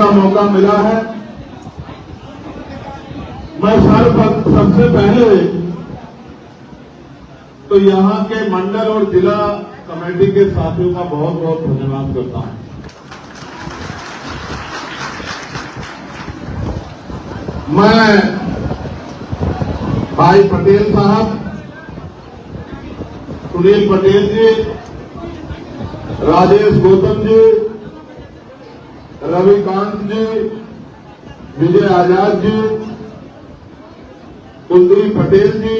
का मौका मिला है। मैं सबसे पहले तो यहाँ के मंडल और जिला कमेटी के साथियों का बहुत बहुत धन्यवाद करता हूं। मैं भाई पटेल साहब, सुनील पटेल जी, राजेश गौतम जी, रविकांत जी, विजय आजाद जी, कुलदीप पटेल जी,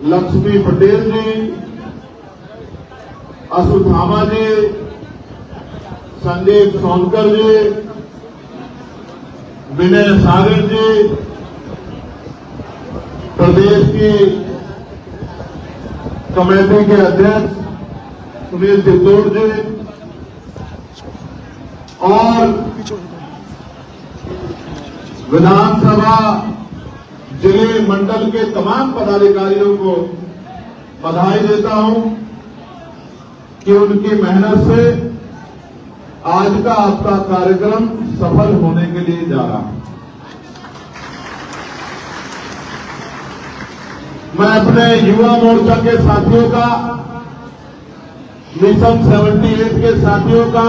लक्ष्मी पटेल जी, अशुथामा जी, संदीप सोनकर जी, विनय सागर जी, प्रदेश की कमेटी के अध्यक्ष सुनील चित्तौड़ जी और विधानसभा जिले मंडल के तमाम पदाधिकारियों को बधाई देता हूं कि उनकी मेहनत से आज का आपका कार्यक्रम सफल होने के लिए जा रहा है। मैं अपने युवा मोर्चा के साथियों का, मिशन 78 के साथियों का,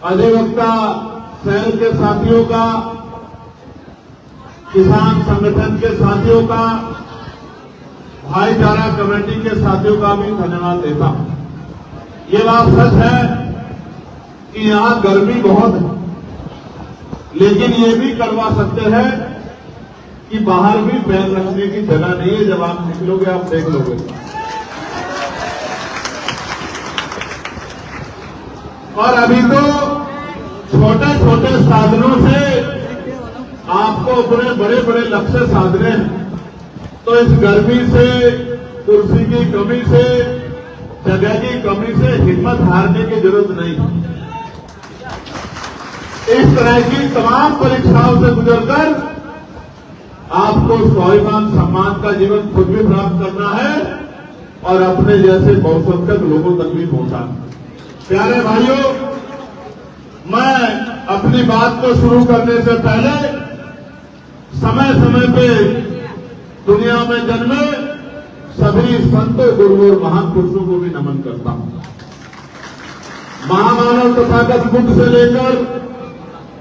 अधिवक्ता सेल के साथियों का, किसान संगठन के साथियों का, भाईचारा कमेटी के साथियों का भी धन्यवाद देता हूं। ये बात सच है कि यहां गर्मी बहुत है, लेकिन ये भी करवा सकते हैं कि बाहर भी पैर रखने की जगह नहीं है। जब आप निकलोगे आप देख लोगे। और अभी तो छोटे छोटे साधनों से आपको अपने बड़े बड़े लक्ष्य साधने हैं। तो इस गर्मी से, कुर्सी की कमी से, जगह की कमी से हिम्मत हारने की जरूरत नहीं। इस तरह की तमाम परीक्षाओं से गुजरकर आपको स्वाभिमान सम्मान का जीवन खुद भी प्राप्त करना है और अपने जैसे बहुसंख्यक लोगों तक भी पहुंचाना। प्यारे भाइयों, मैं अपनी बात को शुरू करने से पहले समय समय पे दुनिया में जन्मे सभी संतों, गुरुओं और महान पुरुषों को भी नमन करता हूं। महामानव तथागत बुद्ध से लेकर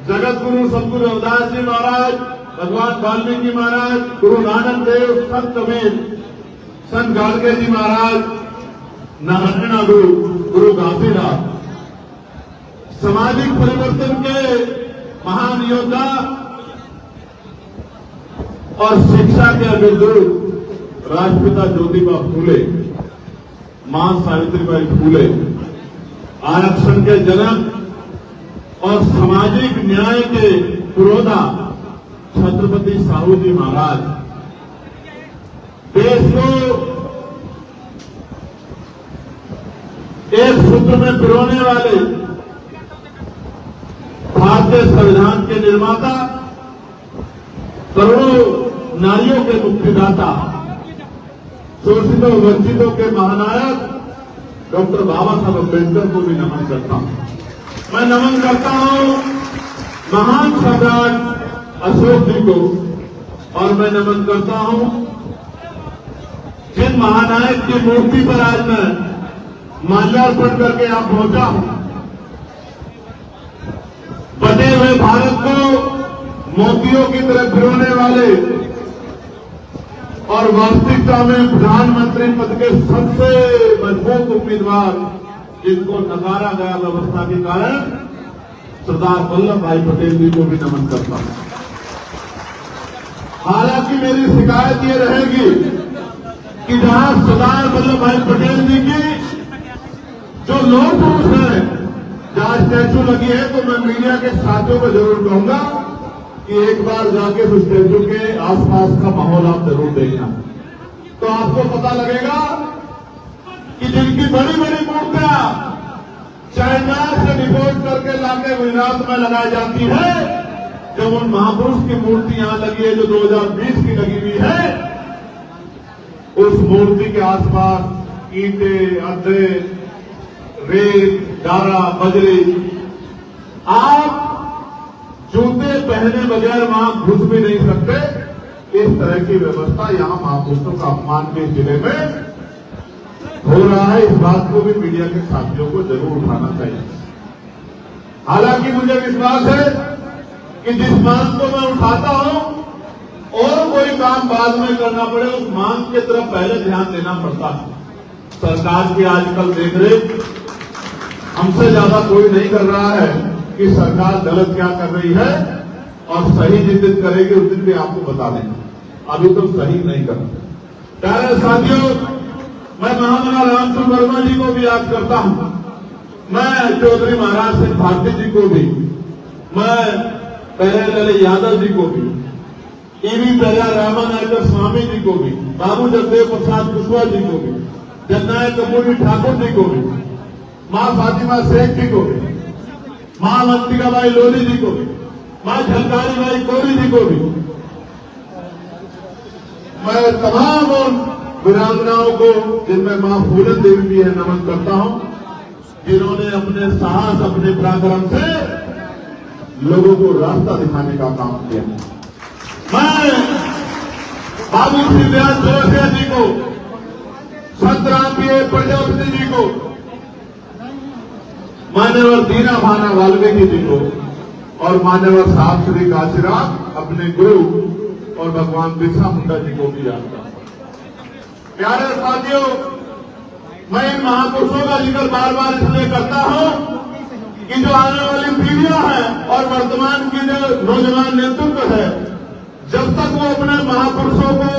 जगत गुरु सतगुरु रविदास जी महाराज, भगवान वाल्मीकि महाराज, गुरु नानक देव, संत कबीर, संत गाडगे जी महाराज, नारायण गुरु घासीदास, सामाजिक परिवर्तन के महान योद्धा और शिक्षा के अग्रदूत राष्ट्रपिता ज्योतिबा फूले, मां सावित्रीबाई फूले, आरक्षण के जनक और सामाजिक न्याय के पुरोधा छत्रपति साहू जी महाराज, देश को एक सूत्र में पिरोने वाले भारतीय संविधान के निर्माता, करोड़ों नारियों के मुक्तिदाता, शोषितों वंचितों के महानायक डॉक्टर बाबा साहब अम्बेडकर को भी नमन करता हूं। मैं नमन करता हूं महान सम्राट अशोक जी को, और मैं नमन करता हूं जिन महानायक की मूर्ति पर आज मैं माल्यार्पण करके यहां पहुंचा हूं। बटे हुए भारत को मोतियों की तरह भिगोने वाले और वास्तविकता में प्रधानमंत्री पद के सबसे मजबूत उम्मीदवार जिनको नकारा गया व्यवस्था के कारण, सरदार वल्लभ भाई पटेल जी को भी नमन करता हूं। हालांकि मेरी शिकायत ये रहेगी कि जहां सरदार वल्लभ भाई पटेल जी की जो लोह पुरुष है, जहां स्टैचू लगी है, तो मैं मीडिया के साथियों को जरूर कहूंगा कि एक बार जाके उस स्टैचू के आसपास का माहौल आप जरूर देखना, तो आपको पता लगेगा कि जिनकी बड़ी बड़ी मूर्तियां चाइना से डिपोर्ट करके लाके गुजरात में लगाई जाती है, जब उन महापुरुष की मूर्ति यहां लगी है जो 2020 की लगी हुई है, उस मूर्ति के आसपास ईंटें, अड्डे, रेत, गारा, बजरी आप जूते पहने बगैर वहां घुस भी नहीं सकते। इस तरह की व्यवस्था यहां महापुरुषों का अपमान के जिले में हो रहा है। इस बात को भी मीडिया के साथियों को जरूर उठाना चाहिए। हालांकि मुझे विश्वास है कि जिस मांग को मैं उठाता हूं और कोई काम बाद में करना पड़े, उस मांग की तरफ पहले ध्यान देना पड़ता है। सरकार की आजकल देख रेख हमसे ज्यादा कोई नहीं कर रहा है कि सरकार गलत क्या कर रही है, और सही जिस दिन करेगी उस दिन भी आपको बता देंगे। अभी तो सही नहीं कर रहे। प्यारे साथियों, मैं महामना रामचंद्र वर्मा जी को भी याद करता हूं, मैं चौधरी महाराज सिंह भारती जी को भी, मैं पहले यादव जी को भी, ईवी प्रजा रामानायकर स्वामी जी को भी, बाबू जगदेव प्रसाद कुशवाहा जी को भी, जननायक कपूरी ठाकुर जी को भी, मां फातिमा शेख जी को भी, मां मंतिकाबाई लोधी जी को भी, मां झलकारी बाई कोरी जी को भी, मैं तमाम वीरांगनाओं को, जिनमें मां फूलन देवी भी है, नमन करता हूं, जिन्होंने अपने साहस, अपने पराक्रम से लोगों को रास्ता दिखाने का काम किया। मैं बाबू श्री व्यास जोशिया जी को, संत रामप्रिय प्रजापति जी को, मान्यवर दीना भाना वाल्मीकि जी को और मान्यवर साहब श्री काशीराम अपने गुरु और भगवान बिरसा मुंडा जी को भी याद करता हूं। प्यारे साथियों, मैं इन महापुरुषों का जिक्र बार बार इसलिए करता हूं कि जो आने वाली पीढ़ियां हैं और वर्तमान की जो नौजवान नेतृत्व है, जब तक वो अपने महापुरुषों को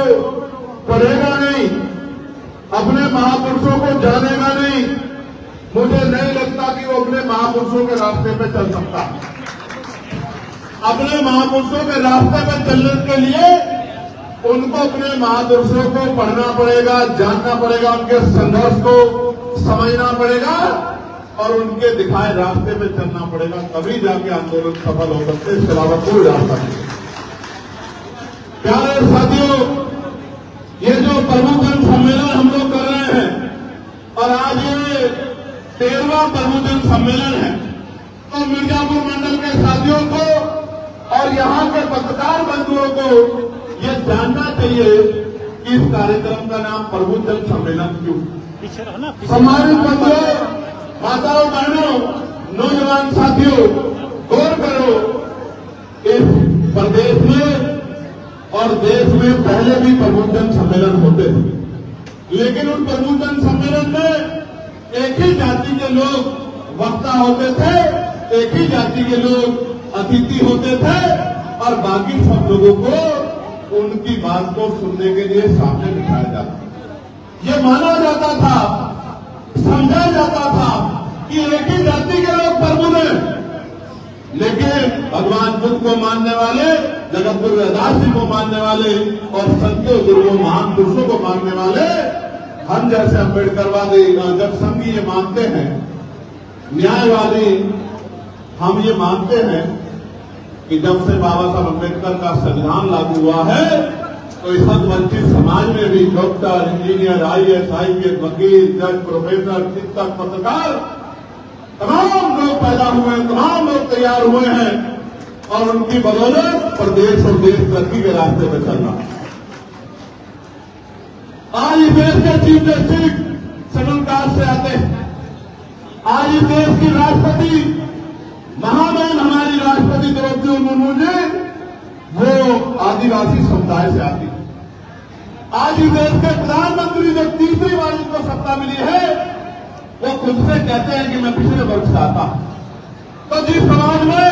पढ़ेगा नहीं, अपने महापुरुषों को जानेगा नहीं, मुझे नहीं लगता कि वो अपने महापुरुषों के रास्ते पे चल सकता है। अपने महापुरुषों के रास्ते पे चलने के लिए उनको अपने महापुरुषों को पढ़ना पड़ेगा, जानना पड़ेगा, उनके संघर्ष को समझना पड़ेगा और उनके दिखाए रास्ते पे चलना पड़ेगा, तभी जाके आंदोलन सफल हो सकते। इसके अलावा कोई रास्ता नहीं। प्यारे साथियों, ये जो प्रमुखजन सम्मेलन हम लोग कर रहे हैं और आज ये 13वां प्रमुखजन सम्मेलन है, तो मिर्जापुर मंडल के साथियों को और यहाँ के पत्रकार बंधुओं को ये जानना चाहिए कि इस कार्यक्रम का नाम प्रमुखजन सम्मेलन क्यों। सम्मानित बंधुओं, माताओं, बहनों, नौजवान साथियों, गौर करो, इस प्रदेश में और देश में पहले भी प्रमुखजन सम्मेलन होते थे, लेकिन उन प्रमुखजन सम्मेलन में एक ही जाति के लोग वक्ता होते थे, एक ही जाति के लोग अतिथि होते थे और बाकी सब लोगों को उनकी बात को सुनने के लिए सामने बिठाया जाता। ये माना जाता था, समझा जाता था कि एक ही जाति के लोग प्रभु हैं, लेकिन भगवान बुद्ध को मानने वाले, जगत गुरु रविदास जी को मानने वाले और संतों गुरुओं महान पुरुषों को मानने वाले हम जैसे अम्बेडकरवादी जनसंघी ये मानते हैं, न्यायवादी हम ये मानते हैं कि जब से बाबा साहब अम्बेडकर का संविधान लागू हुआ है तो इस वंचित समाज में भी डॉक्टर, इंजीनियर, IAS, IPS, वकील, जज, प्रोफेसर, शिक्षक, पत्रकार तमाम लोग पैदा हुए हैं, तमाम लोग तैयार हुए हैं और उनकी बदौलत प्रदेश और देश तरक्की के रास्ते पर चल रहा है। आज इस देश के चीफ जस्टिस शेड्यूल कास्ट से आते हैं। आज इस देश की राष्ट्रपति महामहिम हमारी राष्ट्रपति द्रौपदी मुर्मू जी वो आदिवासी समुदाय से आती है। आज इस देश के प्रधानमंत्री जो तीसरी बार इनको सत्ता मिली है वो खुद से कहते हैं कि मैं पिछले वर्ग से आता हूं। तो जिस समाज में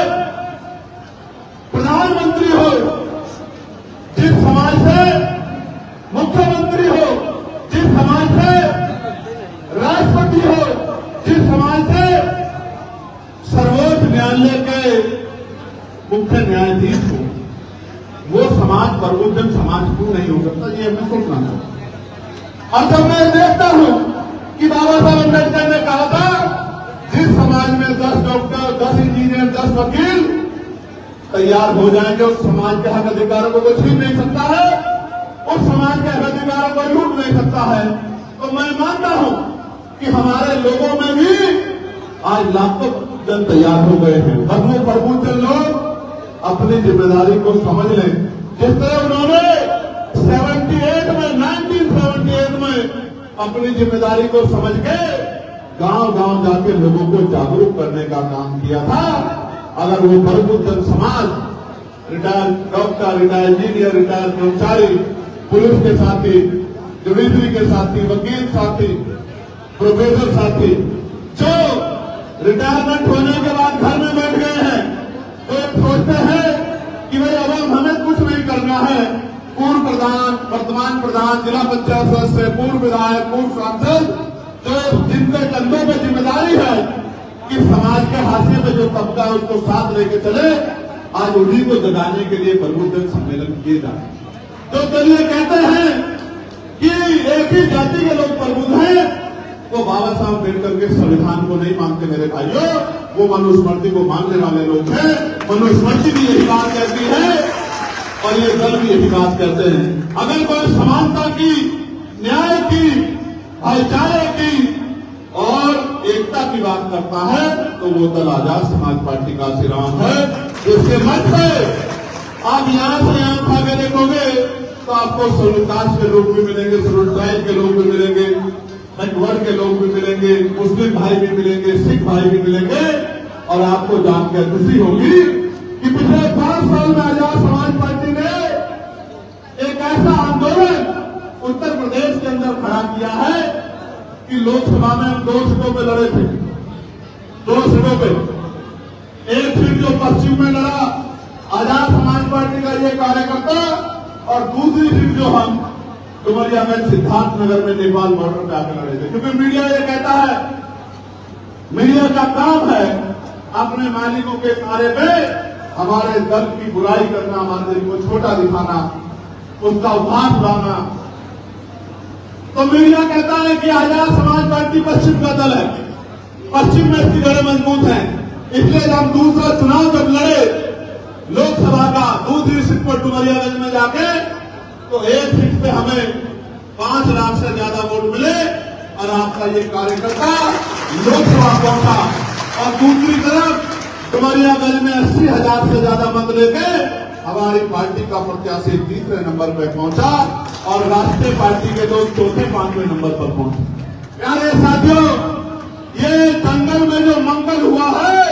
प्रधानमंत्री हो, जिस समाज से मुख्यमंत्री हो, जिस समाज से राष्ट्रपति हो, जिस समाज से सर्वोच्च न्यायालय के मुख्य न्यायाधीश हो, वो समाज प्रबुद्धन समाज क्यों नहीं हो सकता, ये हमें सोचना है। और जब मैं देखता हूं कि बाबा साहब अम्बेडकर ने कहा था जिस समाज में 10 डॉक्टर, 10 इंजीनियर, 10 वकील तैयार हो जाएंगे, उस समाज के हक अधिकारों को छीन नहीं सकता है, उस समाज के हक अधिकारों को लूट नहीं सकता है। तो मैं मानता हूं कि हमारे लोगों में भी आज लाखों जन तैयार हो गए हैं। बस वो प्रबुद्ध लोग अपनी जिम्मेदारी को समझ लें। जिस तरह उन्होंने 1978 में अपनी जिम्मेदारी को समझ के गांव-गांव जाके लोगों को जागरूक करने का काम किया था। अगर वो प्रबुद्ध समाज, retired doctor, retired engineer, retired कर्मचारी, पुलिस के साथी, जुडिशरी के साथी, वकील साथी, प्रोफेसर साथी, जो रिटायरमेंट होने के बाद घर में बैठ गए हैं, तो एक सोचते हैं कि भाई अब हमें कुछ नहीं करना है। पूर्व प्रधान, वर्तमान प्रधान, जिला पंचायत सदस्य, पूर्व विधायक, पूर्व सांसद, जो जिनके कंधों पर जिम्मेदारी है कि समाज के हाशिए में जो तबका है उसको साथ लेके चले, आज उन्हीं को जगाने के लिए प्रबुद्ध सम्मेलन किए जा रहे हैं। तो चलिए कहते हैं कि एक ही जाति के लोग प्रबुद्ध हैं, वो बाबा साहब अम्बेडकर के संविधान को नहीं मानते मेरे भाइयों, वो मनुस्मृति को मानने वाले लोग हैं। मनुस्मृति भी यही बात कहती है और ये दल भी यही बात कहते हैं। अगर कोई समानता की, न्याय की, भाईचारे की और एकता की बात करता है तो वो दल आजाद समाज पार्टी का श्रीराम है। जिसके मत से आप यहां से यहां भागे देखोगे तो आपको शेड्यूल कास्ट के लोग भी मिलेंगे, शेड्यूल ट्राइब के लोग भी मिलेंगे, बैकवर्ड के लोग भी मिलेंगे, मुस्लिम भाई भी मिलेंगे, सिख भाई भी मिलेंगे। और आपको जानकर खुशी होगी कि पिछले 5 साल में आजाद समाज पार्टी ने एक ऐसा आंदोलन उत्तर प्रदेश के अंदर खड़ा किया है कि लोकसभा में हम 2 सीटों पे लड़े थे, 2 सीटों पे। एक सीट जो पश्चिम में लड़ा आजाद समाज पार्टी का ये कार्यकर्ता, और दूसरी सीट जो हम डुमरिया में सिद्धार्थ नगर में नेपाल बॉर्डर पे आकर लड़े थे। क्योंकि मीडिया ये कहता है, मीडिया का काम है अपने मालिकों के नारे पे हमारे दल की बुराई करना, हमारे दल को छोटा दिखाना, उसका उपहास उड़ाना। तो मीडिया कहता है कि आजाद समाज पार्टी पश्चिम का दल है, पश्चिम में इसकी जड़ें मजबूत हैं, इसलिए हम दूसरा चुनाव जब लड़े लोकसभा का, दूसरी सीट पर डुमरियागंज में जाके, तो एक सीट पे हमें 5 लाख से ज्यादा वोट मिले और आपका ये कार्यकर्ता लोकसभा पहुंचा। और दूसरी तरफ डुमरियागंज में 80,000 से ज्यादा मत लेके हमारी पार्टी का प्रत्याशी तीसरे नंबर पर पहुंचा और राष्ट्रीय पार्टी के लोग चौथे 5वें नंबर पर पहुंचे। प्यारे साथियों, ये जंगल में जो मंगल हुआ है,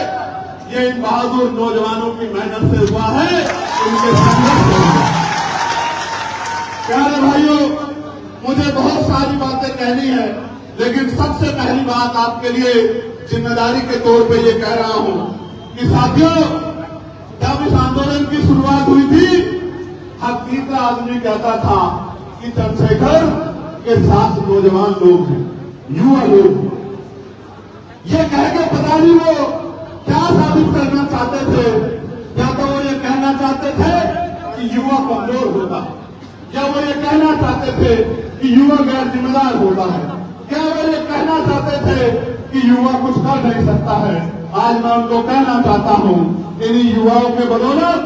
ये इन बहादुर नौजवानों की मेहनत से हुआ है, उनके संघर्ष से हुआ। प्यारे भाइयों, मुझे बहुत सारी बातें कहनी है, लेकिन सबसे पहली बात आपके लिए जिम्मेदारी के तौर पे ये कह रहा हूं कि साथियों, जब इस आंदोलन की शुरुआत हुई थी, हर तीसरा आदमी कहता था कि चंद्रशेखर के साथ नौजवान लोग हैं, युवा लोग हैं। ये कह के पता नहीं वो क्या साबित करना चाहते थे। या तो वो ये कहना चाहते थे कि युवा कमजोर होता है, क्या वो ये कहना चाहते थे कि युवा गैर जिम्मेदार होता है, क्या वो ये कहना चाहते थे कि युवा कुछ कर नहीं सकता है। आज मैं उनको कहना चाहता हूं, इन युवाओं के बदौलत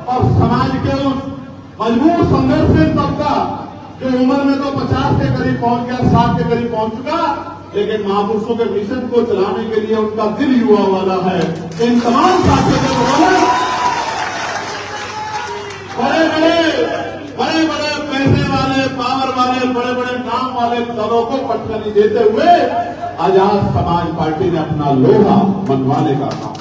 और समाज के उस मजबूर संघर्षशील तबका जो उम्र में तो 50 के करीब पहुंच गया, 60 के करीब पहुंच चुका, लेकिन महापुरुषों के मिशन को चलाने के लिए उनका दिल युवा वाला है। इन तमाम साथियों के बदौलत बड़े बड़े पैसे वाले, पावर वाले, बड़े बड़े काम वाले दलों को पटखनी देते हुए आजाद समाज पार्टी ने अपना लोहा मनवाने का काम।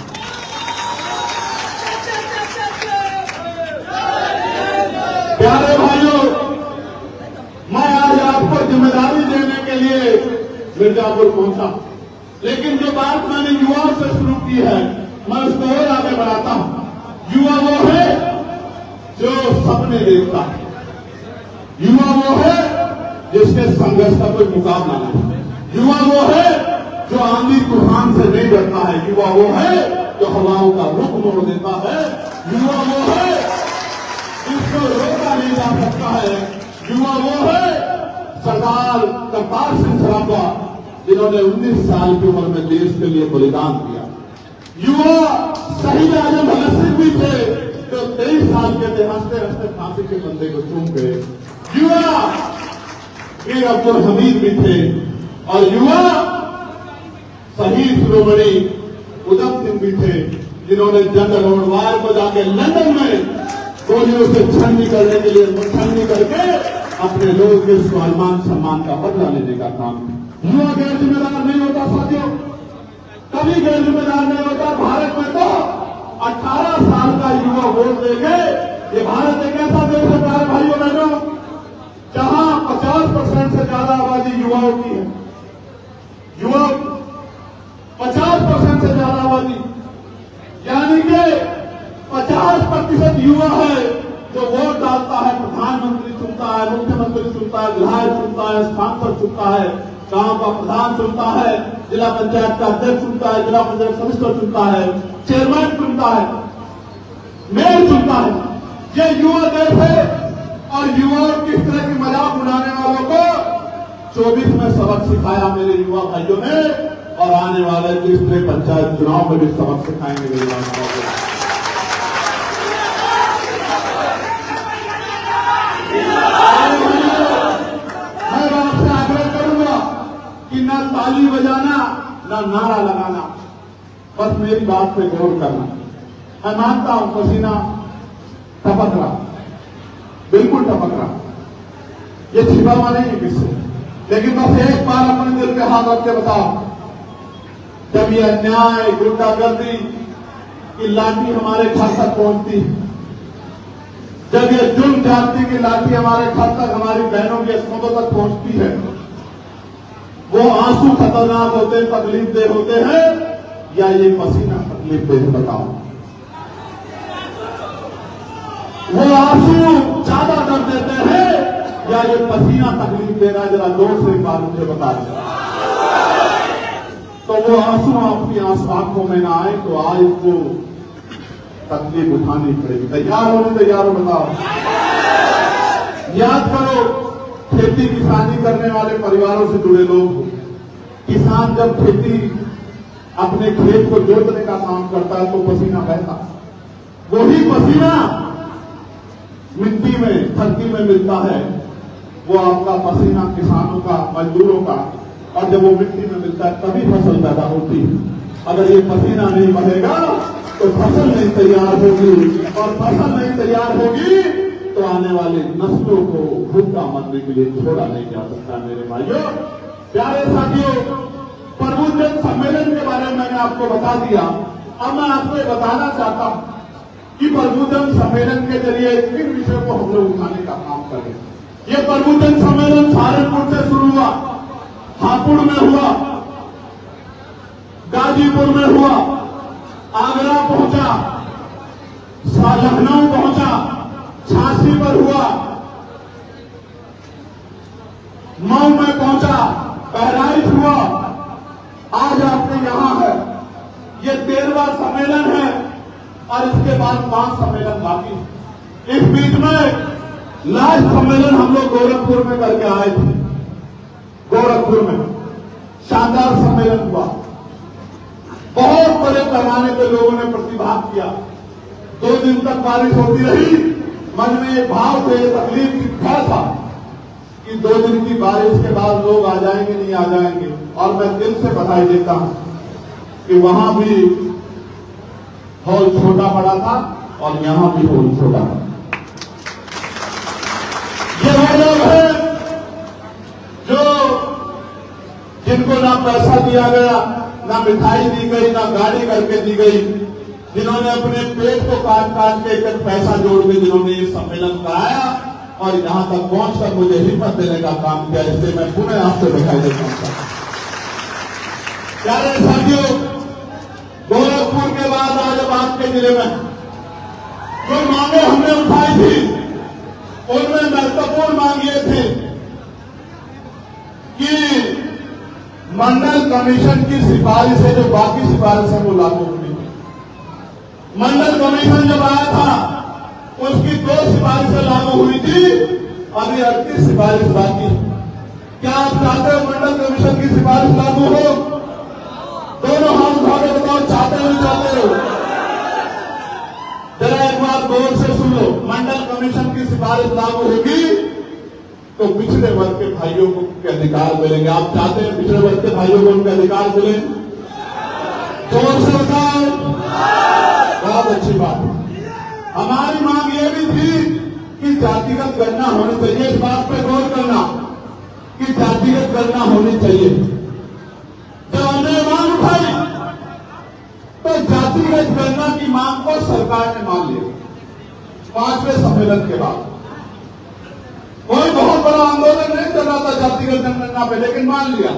प्यारे भाइयों, मैं आज आपको जिम्मेदारी देने के लिए मिर्जापुर पहुंचा, लेकिन जो बात मैंने युवाओं से शुरू की है, मैं उसको और आगे बढ़ाता हूं। युवा वो है जो सपने देखता है, युवा वो है जिसके संघर्ष का कोई मुकाबला नहीं, युवा वो है जो आंधी तूफान से नहीं डरता है, युवा वो है जो हवाओं का रुख मोड़ देता है, युवा वो है जिसको रोका नहीं जा सकता है, युवा वो है सरदार करतार सिंह सराफा जिन्होंने 19 साल की उम्र में देश के लिए बलिदान दिया। युवा शहीद आजम भगत सिंह भी थे जो 23 साल के थे, हंसते हंसते फांसी के बंदे को चूम गए। युवा वीर अब्दुल हमीद भी थे और युवा शहीद शिरोमणि उधम सिंह भी थे, जिन्होंने जनरल लोणवार को जाके लंदन में गोलियों से छन्नी करने के लिए छन्नी करके अपने लोगों के स्वाभिमान सम्मान का बदला लेने का काम किया। युवा गैर जिम्मेदार नहीं होता साथियों, कभी गैर जिम्मेदार नहीं होता। भारत में तो 18 साल का युवा वोट देंगे। ये भारत एक ऐसा देश है प्यारे भाइयों बहनों, जहां 50% से ज्यादा आबादी युवाओं की है। युवक 50% से ज्यादा आबादी, यानी कि 50% युवा है जो वोट डालता है। प्रधानमंत्री चुनता है, मुख्यमंत्री चुनता है, विधायक चुनता है, सांसद चुनता है, गांव का प्रधान चुनता है, जिला पंचायत का अध्यक्ष चुनता है, जिला पंचायत सदस्य चुनता है, चेयरमैन चुनता है, मेयर चुनता है। ये युवा देश है और युवाओं की इस तरह की मजाक उड़ाने वालों को 24 में सबक सिखाया मेरे युवा भाइयों ने, और आने वाले 30 पंचायत चुनाव में भी सबक सिखाएंगे मेरे युवा भाइयों। मैं आपसे आग्रह करूंगा कि न ताली बजाना न नारा लगाना, बस मेरी बात पे गौर करना। मैं मानता हूं पसीना टपक रहा, बिल्कुल टपक रहा, ये छिपा हुआ नहीं है किससे, लेकिन बस एक बार अपने दिल पे हाथ रख के बताओ, जब ये अन्याय गुंडागर्दी की लाठी हमारे घर तक पहुंचती, जब ये जुल्म जाति की लाठी हमारे घर तक, हमारी बहनों के स्मृतों तक पहुंचती है, वो आंसू खतरनाक होते, तकलीफ दे होते हैं, या ये पसीना तकलीफ दे, बताओ। वो आंसू ज्यादा दर्द देते हैं या ये पसीना तकलीफ दे रहा है? जरा जोर से एक बार मुझे बता दें। तो वो आंसू आपकी आंखों में ना आए तो आज को तकलीफ उठानी पड़ेगी। तैयार हो बताओ। याद करो, खेती किसानी करने वाले परिवारों से जुड़े लोग, किसान जब खेती अपने खेत को जोतने का काम करता है तो पसीना बहता, वही पसीना मिट्टी में, धरती में मिलता है, वो आपका पसीना किसानों का, मजदूरों का, और जब वो मिट्टी में मिलता है तभी फसल पैदा होती है। अगर ये पसीना नहीं बहेगा तो फसल नहीं तैयार होगी, और फसल नहीं तैयार होगी तो आने वाली नस्लों को भूखा मरने के लिए छोड़ा नहीं जा सकता। मेरे भाइयों, प्यारे साथियों, प्रबुद्धजन सम्मेलन के बारे में मैंने आपको बता दिया। अब मैं आपको बताना चाहता हूं कि प्रबुद्धजन सम्मेलन के जरिए किन विषयों को हम लोग उठाने का काम करें। ये प्रबुद्धजन सम्मेलन सहारनपुर से शुरू हुआ, हापुड़ में हुआ, गाजीपुर में हुआ, आगरा पहुंचा, लखनऊ पहुंचा, झांसी पर हुआ, मऊ में पहुंचा, बहराइच हुआ, आज आपने यहां है। ये 13वां सम्मेलन है और इसके बाद 5 सम्मेलन बाकी है। इस बीच में लास्ट सम्मेलन हम लोग गोरखपुर में करके आए थे। गोरखपुर में शानदार सम्मेलन हुआ, बहुत बड़े पैमाने पर लोगों ने प्रतिभाग किया। 2 दिन तक बारिश होती रही, मन में एक भाव थे, तकलीफ की खैर था कि 2 दिन की बारिश के बाद लोग आ जाएंगे नहीं आ जाएंगे। और मैं दिल से बधाई देता हूं कि वहां भी हॉल छोटा पड़ा था और यहां भी हॉल छोटा था। ये वो लोग हैं जो जिनको ना पैसा दिया गया, ना मिठाई दी गई, ना गाड़ी करके दी गई, जिन्होंने अपने पेट को काट काट के एक पैसा जोड़ के जिन्होंने ये सम्मेलन कराया और यहां तक पहुंचकर मुझे हिम्मत देने का काम किया, इसलिए मैं पुनः आपसे बधाई देता हूं। प्यारे साथियों, गोरखपुर के बाद आज आपके जिले में जो मांगे हमने उठाई थी, उनमें महत्वपूर्ण मांग ये थी कि मंडल कमीशन की सिफारिश है, जो बाकी सिफारिश है वो लागू होनी। मंडल कमीशन जब आया था उसकी 2 सिफारिशें लागू हुई थी, अभी 38 सिफारिश बाकी। क्या आप चाहते हो मंडल कमीशन की सिफारिश लागू हो? दोनों हाथ उठा के बताओ, चाहते हो नहीं चाहते हो? जरा एक बार गौर से सुन लो। मंडल कमीशन की सिफारिश लागू होगी तो पिछड़े वर्ग के भाइयों को के अधिकार मिलेंगे। आप चाहते हैं पिछड़े वर्ग के भाइयों को उनके अधिकार मिले? जोर से बताओ। बहुत अच्छी बात। हमारी मांग ये भी थी कि जातिगत गणना होनी चाहिए। इस बात पर गौर करना कि जातिगत गणना होनी चाहिए। जब हमने मांग उठाई तो जातिगत गणना की मांग को सरकार ने मान लिया। 5वें सम्मेलन के बाद कोई बहुत बड़ा आंदोलन नहीं चल रहा था जातिगत गणना पे, लेकिन मान लिया।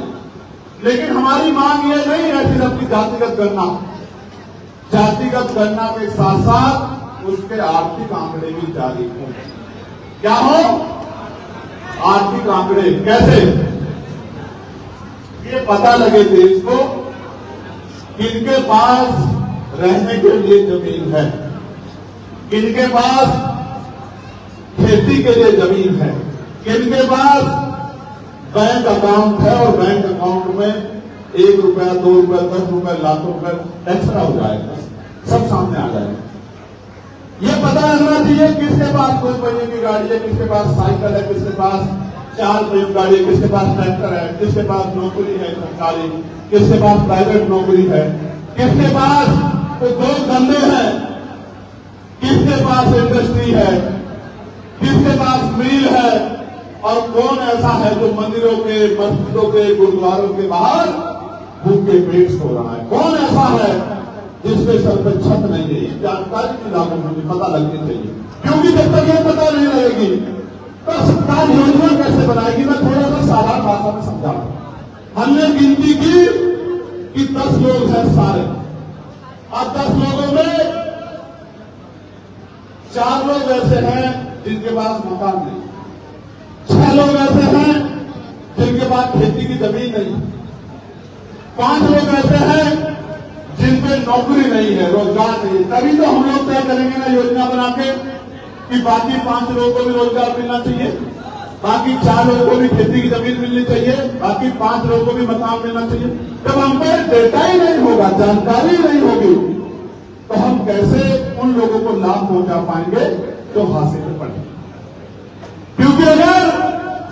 लेकिन हमारी मांग ये नहीं है सिर्फ की जातिगत गणना, जातिगत गणना के साथ साथ उसके आर्थिक आंकड़े भी जारी हों। क्या हो? आर्थिक आंकड़े। कैसे? ये पता लगे देश को किनके पास रहने के लिए जमीन है, किनके पास खेती के लिए जमीन है, किनके पास बैंक अकाउंट है और बैंक अकाउंट में 1 रुपया, 2 रुपया, 10 रुपया, लाखों रुपया एक्स्ट्रा हो जाएगा, सब सामने आ जाएगा। ये पता लगना चाहिए किसके पास 2 पहिए की गाड़ी है, किसके पास साइकिल है, किसके पास 4 पहिए की गाड़ी है, किसके पास ट्रैक्टर है, किसके पास नौकरी है सरकारी, किसके पास प्राइवेट नौकरी है, किसके पास तो 2 धंधे हैं, किसके पास इंडस्ट्री है, किसके पास मिल है, और कौन ऐसा है जो मंदिरों के, मस्जिदों के, गुरुद्वारों के बाहर भूखे पेट सो रहा है। कौन ऐसा है जिसके सर पर छत नहीं है? जानकारी की लागू मुझे पता लगनी चाहिए, क्योंकि जब तक ये पता नहीं लगेगी तो सरकार योजना कैसे बनाएगी। मैं थोड़ा सा साधारण भाषा में समझा। हमने गिनती की कि 10 लोग हैं सारे। अब 10 लोगों में 4 लोग ऐसे हैं जिनके पास मकान नहीं, 6 लोग ऐसे हैं जिनके पास खेती की जमीन नहीं, 5 लोग ऐसे हैं जिन पे नौकरी नहीं है, रोजगार नहीं है। तभी तो हम लोग तय करेंगे ना योजना बना के कि बाकी 5 लोगों को भी रोजगार मिलना चाहिए, बाकी 4 लोगों को भी खेती की जमीन मिलनी चाहिए, बाकी 5 लोगों को भी मकान मिलना चाहिए। जब हम पे डेटा ही नहीं होगा, जानकारी नहीं होगी, तो हम कैसे उन लोगों को लाभ पहुंचा पाएंगे जो हासिल में पड़े? क्योंकि अगर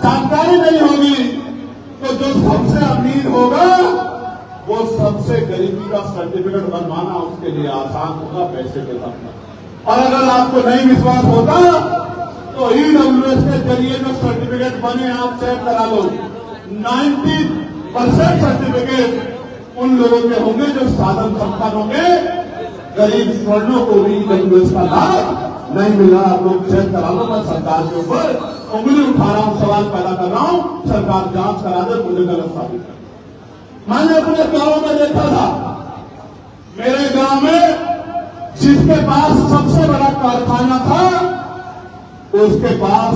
जानकारी नहीं होगी तो जो सबसे अमीर होगा वो सबसे गरीबी का सर्टिफिकेट बनवाना उसके लिए आसान होगा पैसे के साथ। और अगर आपको नहीं विश्वास होता तो ईडब्ल्यूएस के जरिए जो सर्टिफिकेट बने आप चेक करा लो। 90% सर्टिफिकेट उन लोगों के होंगे जो साधन संपन्न होंगे। गरीब स्वर्णों को भी ईडब्ल्यूएस का लाभ नहीं मिला। आप लोग चेक करा लो। मैं सरकार के ऊपर उंगली उठा रहा हूं, सवाल पैदा कर रहा हूं। सरकार जांच करा दे, मुझे गलत साबित कर। मैंने अपने गांव में देखा था, मेरे गांव में जिसके पास सबसे बड़ा कारखाना था उसके पास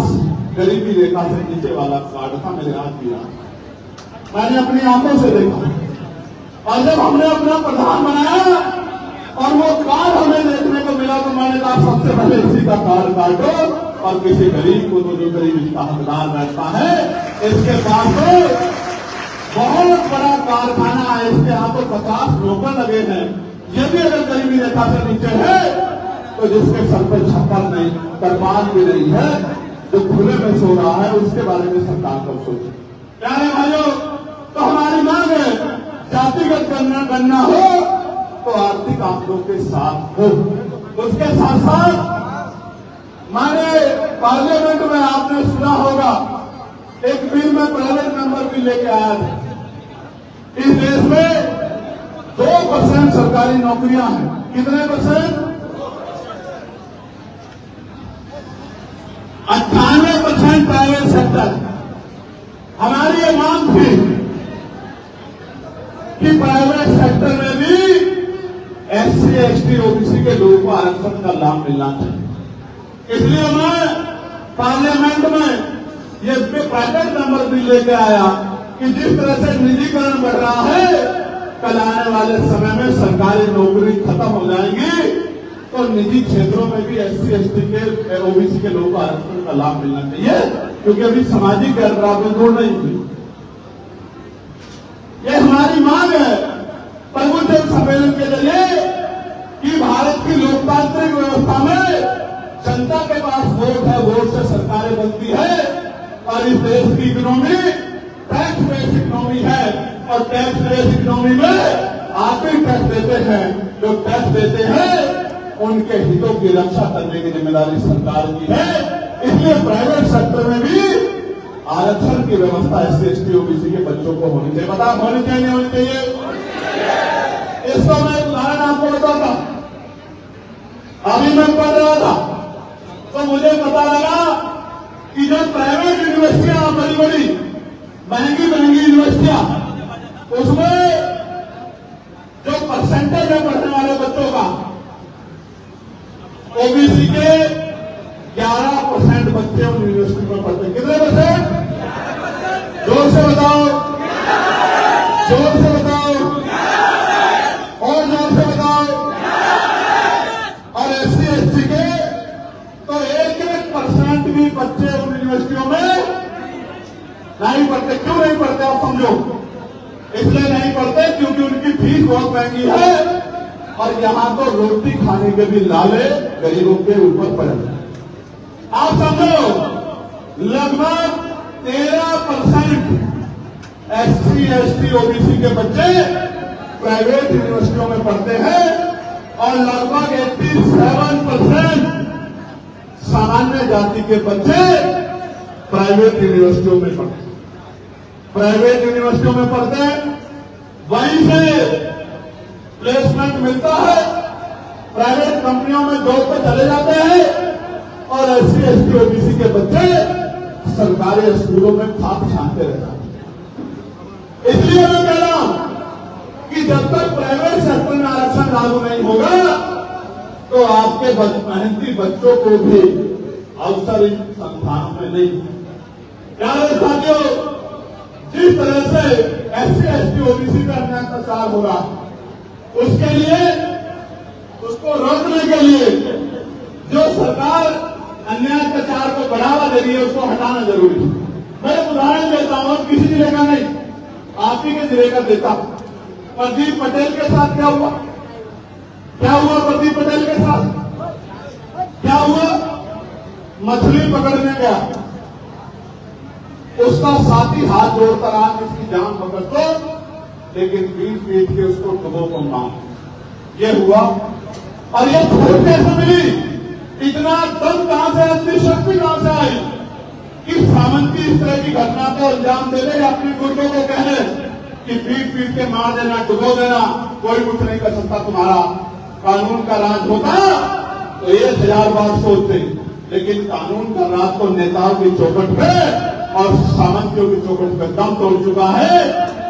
गरीबी रेखा से नीचे वाला कार्ड था। मेरे हाथ भी रहा, मैंने अपनी आंखों से देखा। और जब हमने अपना प्रधान बनाया और वो कार्ड हमें देखने को मिला तो मैंने कहा सबसे पहले इसी का कार्ड काटो और किसी गरीब को तो जो गरीब इसका हकदार बैठता है इसके पास तो बहुत बड़ा कारखाना है, इसके यहाँ तो 50 नौकर लगे हैं। ये भी अगर गरीबी रेखा से नीचे है तो जिसके सर पर छप्पर नहीं, तरपाल भी नहीं है, जो खुले में सो रहा है, उसके बारे में सरकार को सोचे। प्यारे भाइयों, तो हमारी मांग है जातिगत गणना हो तो आर्थिक आंकड़ों के साथ हो। उसके साथ साथ मैंने पार्लियामेंट में आपने सुना होगा एक बिल में प्राइवेट मेंबर भी लेके आया था। इस देश में 2% सरकारी नौकरियां हैं। कितने %? 98% प्राइवेट सेक्टर। हमारी ये मांग थी कि प्राइवेट सेक्टर में भी SC, ST, OBC के लोगों को आरक्षण का लाभ मिलना चाहिए। इसलिए मैं पार्लियामेंट में ये प्राइवेट मेंबर बिल लेके आया कि जिस तरह से निजीकरण बढ़ रहा है, कल आने वाले समय में सरकारी नौकरी खत्म हो जाएंगी तो निजी क्षेत्रों में भी SC, ST के, OBC के लोगों को आरक्षण का लाभ मिलना चाहिए, क्योंकि अभी सामाजिक गैरबराबरी दूर नहीं हुई। ये हमारी मांग है प्रबुद्ध सम्मेलन के जरिए कि भारत की लोकतांत्रिक व्यवस्था में जनता के पास वोट है, वोट से सरकारें बनती है। और इस देश की इकोनॉमी टैक्स बेस्ड इकोनॉमी है और टैक्स बेस्ड इकोनॉमी में आप ही टैक्स देते हैं, जो टैक्स देते हैं उनके हितों की रक्षा करने की जिम्मेदारी सरकार की है। इसलिए प्राइवेट सेक्टर में भी आरक्षण की व्यवस्था SC ST OBC के बच्चों को होनी चाहिए। बता होनी चाहिए, नहीं होनी चाहिए? इसको मैं एक उदाहरण आपको बताता। अभी मैं पढ़ रहा था तो मुझे पता लगा कि जो प्राइवेट यूनिवर्सिटियां, बड़ी बड़ी महंगी यूनिवर्सिटियां, उसमें जो परसेंटेज है पढ़ने वाले बच्चों का, OBC के 11% बच्चे उन यूनिवर्सिटी में पढ़ते हैं। कितने परसेंट? जोर से बताओ, जोर से बताओ, और जोर से बताओ। और SC ST के तो 1% भी बच्चे उन यूनिवर्सिटियों में नहीं पढ़ते। क्यों नहीं पढ़ते आप समझो? इसलिए नहीं पढ़ते क्योंकि उनकी फीस बहुत महंगी है और यहां तो रोटी खाने के भी लाले गरीबों के ऊपर पड़े। आप समझो लगभग 13% SC ST OBC के बच्चे प्राइवेट यूनिवर्सिटियों में पढ़ते हैं और लगभग 87% सामान्य जाति के बच्चे प्राइवेट यूनिवर्सिटियों में पढ़ते हैं। प्राइवेट यूनिवर्सिटियों में पढ़ते हैं, वहीं से प्लेसमेंट मिलता है, प्राइवेट कंपनियों में जॉब पे चले जाते हैं और SC ST OBC के बच्चे सरकारी स्कूलों में खाप छानते रह जाते हैं। इसलिए मैं कह रहा हूं कि जब तक प्राइवेट सेक्टर में आरक्षण लागू नहीं होगा तो आपके मेहनती बच्चों को भी अवसर इन संस्थानों में नहीं। प्यारे साथियों, जिस तरह से SC ST OBC का अन्याय प्रचार हो रहा है, उसके लिए, उसको रोकने के लिए जो सरकार अन्याय प्रचार को बढ़ावा दे रही है उसको हटाना जरूरी है। मैं एक उदाहरण देता हूं, किसी जिले का नहीं, आप ही के जिले का देता हूं। प्रदीप पटेल के साथ क्या हुआ? क्या हुआ प्रदीप पटेल के साथ? क्या हुआ? मछली पकड़ने गया, उसका साथी हाथ जोड़कर आज इसकी जान पकड़ दो, लेकिन पीट के उसको डुबो को मार। ये हुआ। और ये छोड़ कैसे मिली? इतना दम कहां से, इतनी शक्ति कहां से आई कि सामंती इस तरह की घटना को अंजाम दे दे, अपने गुर्दों को कहे कि पीट के मार देना, डुबो देना, कोई कुछ नहीं कर सकता तुम्हारा। कानून का राज होता तो 1000 बार सोचते, लेकिन कानून का राज तो नेताओं की चौखट पे और सामंतियों की चौखट पे दम तोड़ चुका है।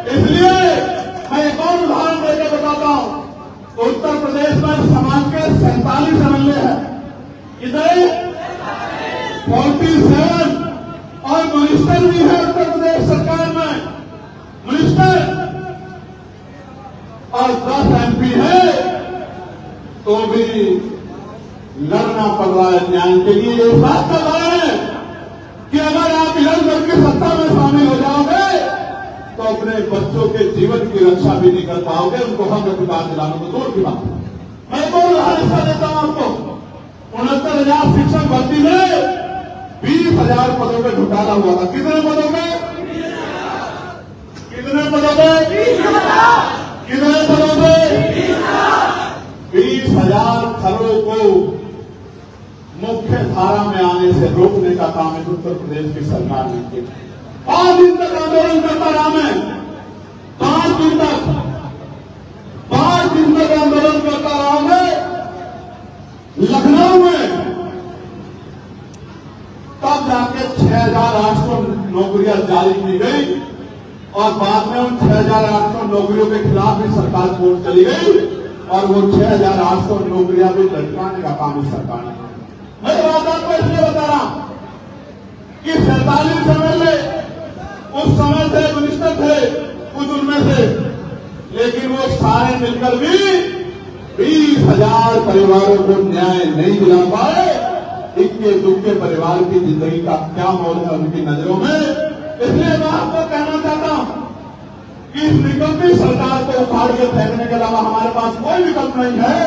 इसलिए मैं एक और उदाहरण देकर बताता हूं। उत्तर प्रदेश में समाज के 47 MLA हैं, कितने? 47। और मिनिस्टर भी है उत्तर प्रदेश सरकार में, मिनिस्टर, और 10 MP है, तो भी लड़ना पड़ रहा है न्याय के लिए। ये बात कर रहे हैं कि अगर आप इधर करके सत्ता में शामिल हो जाओगे तो अपने बच्चों के जीवन की रक्षा भी नहीं कर पाओगे, उनको हक अधिकार दिलाने को दूर की बात है। मैं तो हिस्सा देता हूं आपको। 69,000 शिक्षक भर्ती में 20,000 पदों पे घोटाला हुआ था। कितने पदों में? कितने पदों में? कितने पदों में? 20,000 खरों को मुख्य धारा में आने से रोकने का काम इस उत्तर प्रदेश की सरकार ने किया। 5 दिन तक आंदोलन करता रहा मैं, 5 दिन तक आंदोलन करता रहा मैं लखनऊ में। तब जाके 6,800 नौकरियां जारी की गई और बाद में उन 6,800 नौकरियों के खिलाफ भी सरकार कोर्ट चली गई और वो 6,800 नौकरियां भी लटकाने का काम इस सरकार ने। मैं बात आपको इसलिए बता रहा हूं कि 47 MLA उस समय से मिनिस्टर थे, कुछ उनमें से, लेकिन वो सारे मिलकर भी 20,000 परिवारों को न्याय नहीं दिला पाए। इक्के दुक्के परिवार की जिंदगी का क्या मोल है उनकी नजरों में। इसलिए मैं आपको कहना चाहता हूं कि इस निकम्मी सरकार को उखाड़ के फेंकने के अलावा हमारे पास कोई विकल्प नहीं है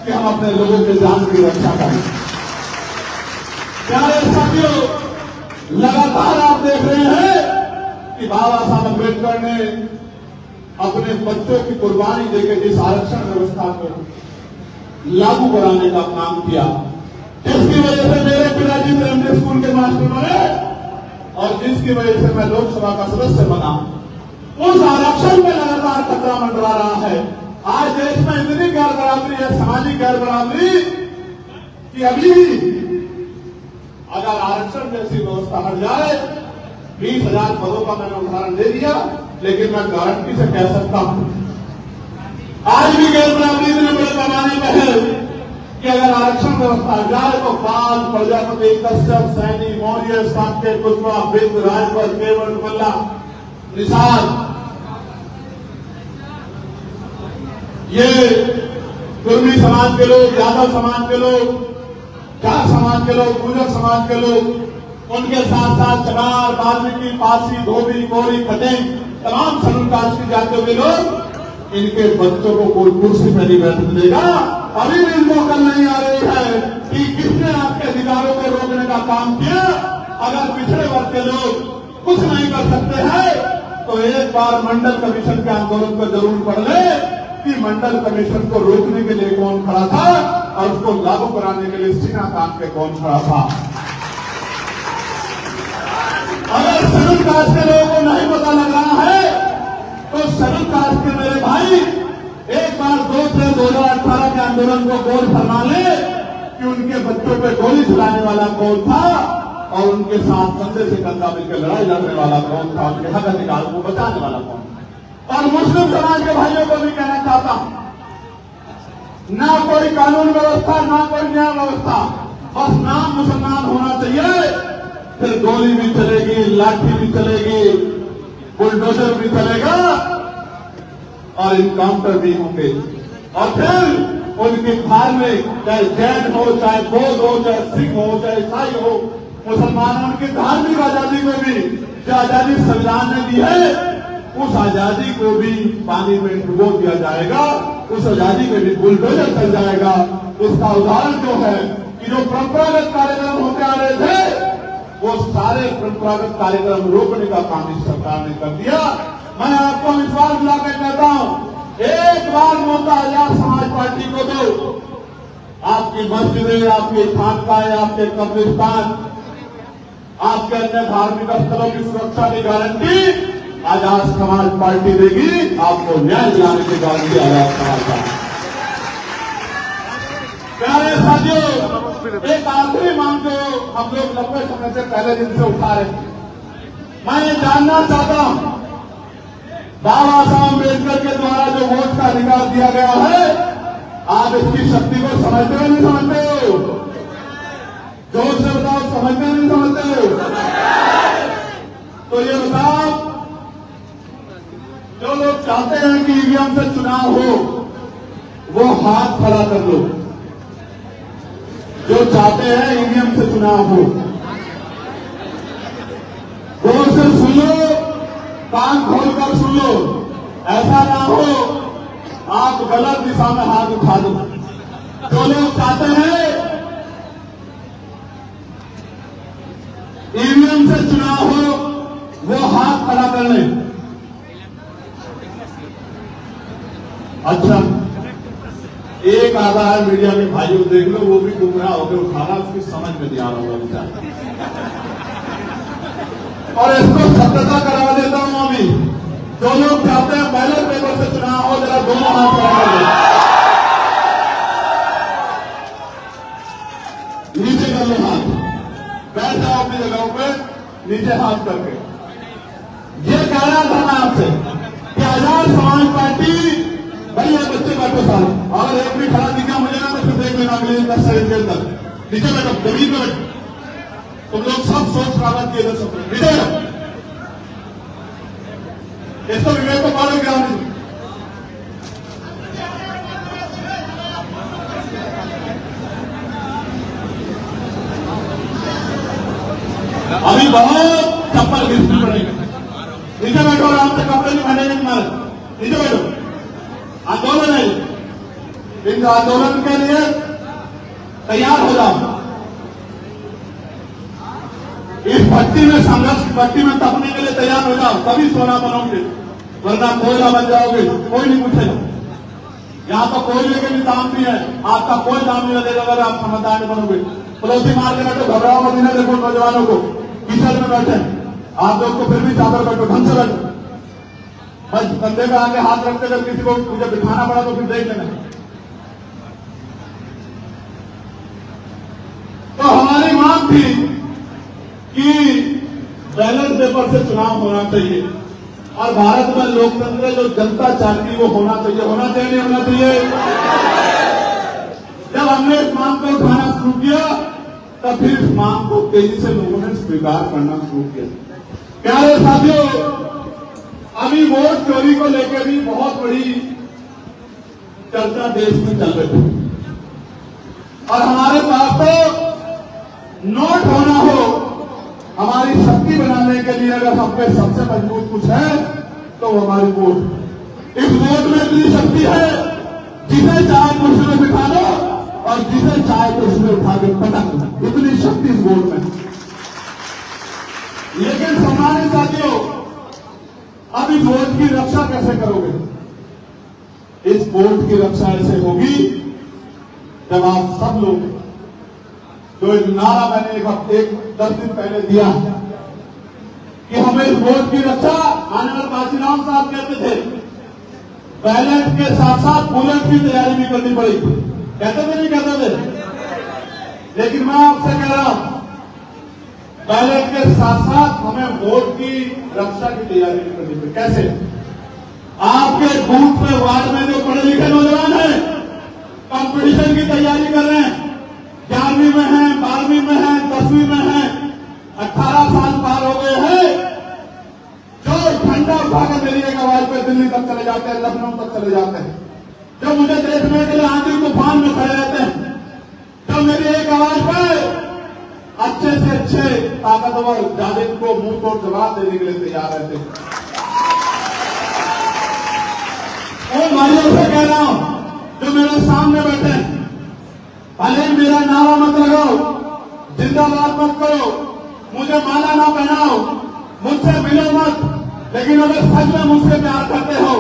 कि हम अपने लोगों के जान की रक्षा करें। प्यारे साथियों, लगातार आप देख रहे हैं कि बाबा साहब अम्बेडकर ने अपने बच्चों की कुर्बानी देकर इस आरक्षण व्यवस्था को लागू कराने का काम किया, जिसकी वजह से मेरे पिताजी प्राइमरी स्कूल के मास्टर बने और जिसकी वजह से मैं लोकसभा का सदस्य बना। उस आरक्षण में लगातार खतरा मंडरा रहा है। आज देश में इतनी गैर बराबरी है, सामाजिक गैर बराबरी, कि अभी अगर आरक्षण जैसी व्यवस्था हट जाए, 20,000 पदों का मैंने उदाहरण दे दिया, लेकिन मैं गारंटी से कह सकता हूं आज भी गैर बराबरी इतने बड़े पैमाने पर है कि अगर आरक्षण व्यवस्था हट जाए तो पाल, प्रजापति, कश्यप, सैनी, मौर्य, साक्य, कुशवाहा, बिंद, राजभर, केवल, मल्ला, निषाद, ये कुर्मी समाज के लोग, यादव समाज के लोग, जाट समाज के लोग, गुर्जर समाज के लोग, उनके साथ साथ चमार, वाल्मीकि, पासी, धोबी, कोरी, कटें, तमाम शेड्यूल कास्ट की जातियों के लोग, इनके बच्चों को कोई कुर्सी पर नहीं बैठने देगा। अभी भी इनको कल नहीं आ रही है कि किसने आपके अधिकारों को रोकने का काम किया। अगर पिछड़े वर्ग के लोग कुछ नहीं कर सकते हैं तो एक बार मंडल कमीशन के आंदोलन को जरूर पढ़ ले कि मंडल कमीशन को रोकने के लिए कौन खड़ा था और उसको लागू कराने के लिए सीना तान के कौन खड़ा था। अगर शेड्यूल कास्ट के लोगों को नहीं पता लग रहा है तो शेड्यूल कास्ट के मेरे भाई एक बार 2 अप्रैल 2018 के आंदोलन को गौर फरमा ले कि उनके बच्चों पे गोली चलाने वाला कौन था और उनके साथ कंधे से कंधा मिलकर लड़ाई लड़ने वाला कौन था, उनके हक अधिकार को बचाने वाला कौन था। और मुस्लिम समाज के भाइयों को भी कहना चाहता हूं, ना कोई कानून व्यवस्था, ना कोई न्याय व्यवस्था, बस नाम मुसलमान होना चाहिए। फिर गोली भी चलेगी, लाठी भी चलेगी, बुलडोजर भी चलेगा और इनकाउंटर भी होंगे। और फिर उनकी धार्मिक, चाहे जैन हो, चाहे बौद्ध हो, चाहे सिख हो, चाहे ईसाई हो, मुसलमानों की धार्मिक आजादी को भी जो आजादी संविधान ने दी है उस आजादी को भी पानी में डुबो दिया जाएगा, उस आजादी में भी बुलडोजर चल जाएगा। उसका उदाहरण जो है कि जो परंपरागत कार्यक्रम होते आ रहे थे वो सारे परंपरागत कार्यक्रम रोकने का काम इस सरकार ने कर दिया। मैं आपको विश्वास दिलाकर कहता हूं, एक बार मौका आजाद समाज पार्टी को दो। आपकी मस्जिदें, आपके खानकाएं, आपके कब्रिस्तान, आपके अन्य धार्मिक स्थलों की सुरक्षा की गारंटी आजाद समाज पार्टी देगी। आपको न्याय दिलाने की गारंटी आजाद समाज पार्टी। प्यारे साथियों, एक आखिरी मांग जो हम लोग लंबे समय से पहले दिन से उठा रहे हैं, मैं ये जानना चाहता हूं, बाबा साहब अम्बेडकर के द्वारा जो वोट का अधिकार दिया गया है, आप इसकी शक्ति को समझते हो नहीं समझते हो? जोर से बताओ, समझते नहीं समझते हो? तो ये बताओ, जो लोग चाहते हैं कि ईवीएम से चुनाव हो वो हाथ खड़ा कर लो। जो चाहते हैं ईवीएम से चुनाव हो, जोर से सुन लो, कान खोलकर सुन लो। ऐसा ना हो आप गलत दिशा में हाथ उठा दो। जो लोग चाहते हैं ईवीएम से चुनाव हो वो हाथ खड़ा कर लें। अच्छा, एक आधा है मीडिया के भाइयों देख लो, वो भी गुमराह होकर उठाना, उसकी समझ में नहीं आ रहा होगा बेचारा। और इसको सत्यता करा देता हूं अभी। जो लोग चाहते हैं बैलेट पेपर से चुनाव हो, जरा दोनों हाथ खड़ा कर लो, नीचे कर लो हाथ, बैठ जाओ अपनी जगहों पे, नीचे हाथ करके। ये कहना था मैं आपसे कि आजाद समाज पार्टी, भैया बच्चे बैठो सारे, अगर एक भी खड़ा दिखा मुझे ना तो फिर देख लेना अगले दिन 10 सेकंड के अंदर। नीचे बैठो, जमीन में बैठो, तुम लोग सब सोच प्राप्त किए थे, सब नीचे बैठो। इसको विवेक को मारो क्या? अभी बहुत चप्पल घिसनी पड़ेगी। नीचे बैठो, आराम से, कपड़े नहीं पहनेंगे तुम्हारे, नीचे बैठो। आंदोलन है, इस आंदोलन के लिए तैयार हो जाओ। इस भट्टी में, संघर्ष भट्टी में तपने के लिए तैयार हो जाओ, तभी सोना बनोगे। वरना कोयला बन जाओगे, कोई नहीं पूछेगा। यहाँ तो कोयले के भी दाम भी है, आपका कोई दाम नहीं लगेगा अगर आप समझदार नहीं बनोगे। पड़ोसी मार के बैठो, घबराओ मत, नहीं देखो नौजवानों को किचन में बैठे, आप लोग को फिर भी चादर बैठो, ढंग से बैठो। बस कंधे पे आके हाथ रखते जब किसी को मुझे बिठाना पड़ा तो फिर देख लेना। तो हमारी मांग थी कि बैलेट पेपर से चुनाव होना चाहिए और भारत में लोकतंत्र जो जनता चाहती वो होना चाहिए। होना चाहिए नहीं होना चाहिए? जब हमने इस मांग को उठाना शुरू किया तब फिर इस मांग को तेजी से लोगों ने स्वीकार करना शुरू किया। प्यारे साथियों, अभी वोट चोरी को लेकर भी बहुत बड़ी चर्चा देश में चल रही है और हमारे पास तो नोट होना हो, हमारी शक्ति बनाने के लिए अगर हम पे सबसे मजबूत कुछ है तो हमारी वोट। इस वोट में इतनी शक्ति है, जिसे चाहे कुर्सी में बिठा लो और जिसे चाहे कुर्सी में उठा के पटक लो, इतनी शक्ति इस वोट में। लेकिन सम्मानित साथियों, अब इस वोट की रक्षा कैसे करोगे? इस वोट की रक्षा ऐसे होगी जब आप सब लोग, जो एक नारा मैंने एक हफ्ते 10 दिन पहले दिया कि हमें इस वोट की रक्षा, माननीय काशीराम साहब कहते थे बैलेट के साथ साथ बुलेट की तैयारी भी करनी पड़ेगी, कहते थे नहीं कहते थे? लेकिन मैं आपसे कह रहा हूं बैलेट के साथ साथ हमें वोट की रक्षा की तैयारी भी करनी पड़ेगी। कैसे? आपके बूथ में, वार्ड में जो पढ़े लिखे नौजवान हैं कंपटीशन की तैयारी कर रहे हैं, 11वीं में है, 12वीं में है, 10वीं में है, 18 साल पार हो गए हैं, जो ठंडा उठाकर मेरी एक आवाज पर दिल्ली तक चले जाते हैं, लखनऊ तक चले जाते हैं, जो मुझे देखने के लिए आंधी तूफान में खड़े रहते हैं, जो मेरी एक आवाज पर अच्छे से अच्छे ताकतवर जालिम को मुंह तोड़ जवाब देने के लिए तैयार रहते हैं। उन भाइयों से कह रहा हूं जो मेरे सामने बैठे हैं, भले मेरा नारा मत लगाओ, जिंदाबाद मत करो, मुझे माला ना पहनाओ, मुझसे मिलो मत, लेकिन अगर सच में मुझसे प्यार करते हो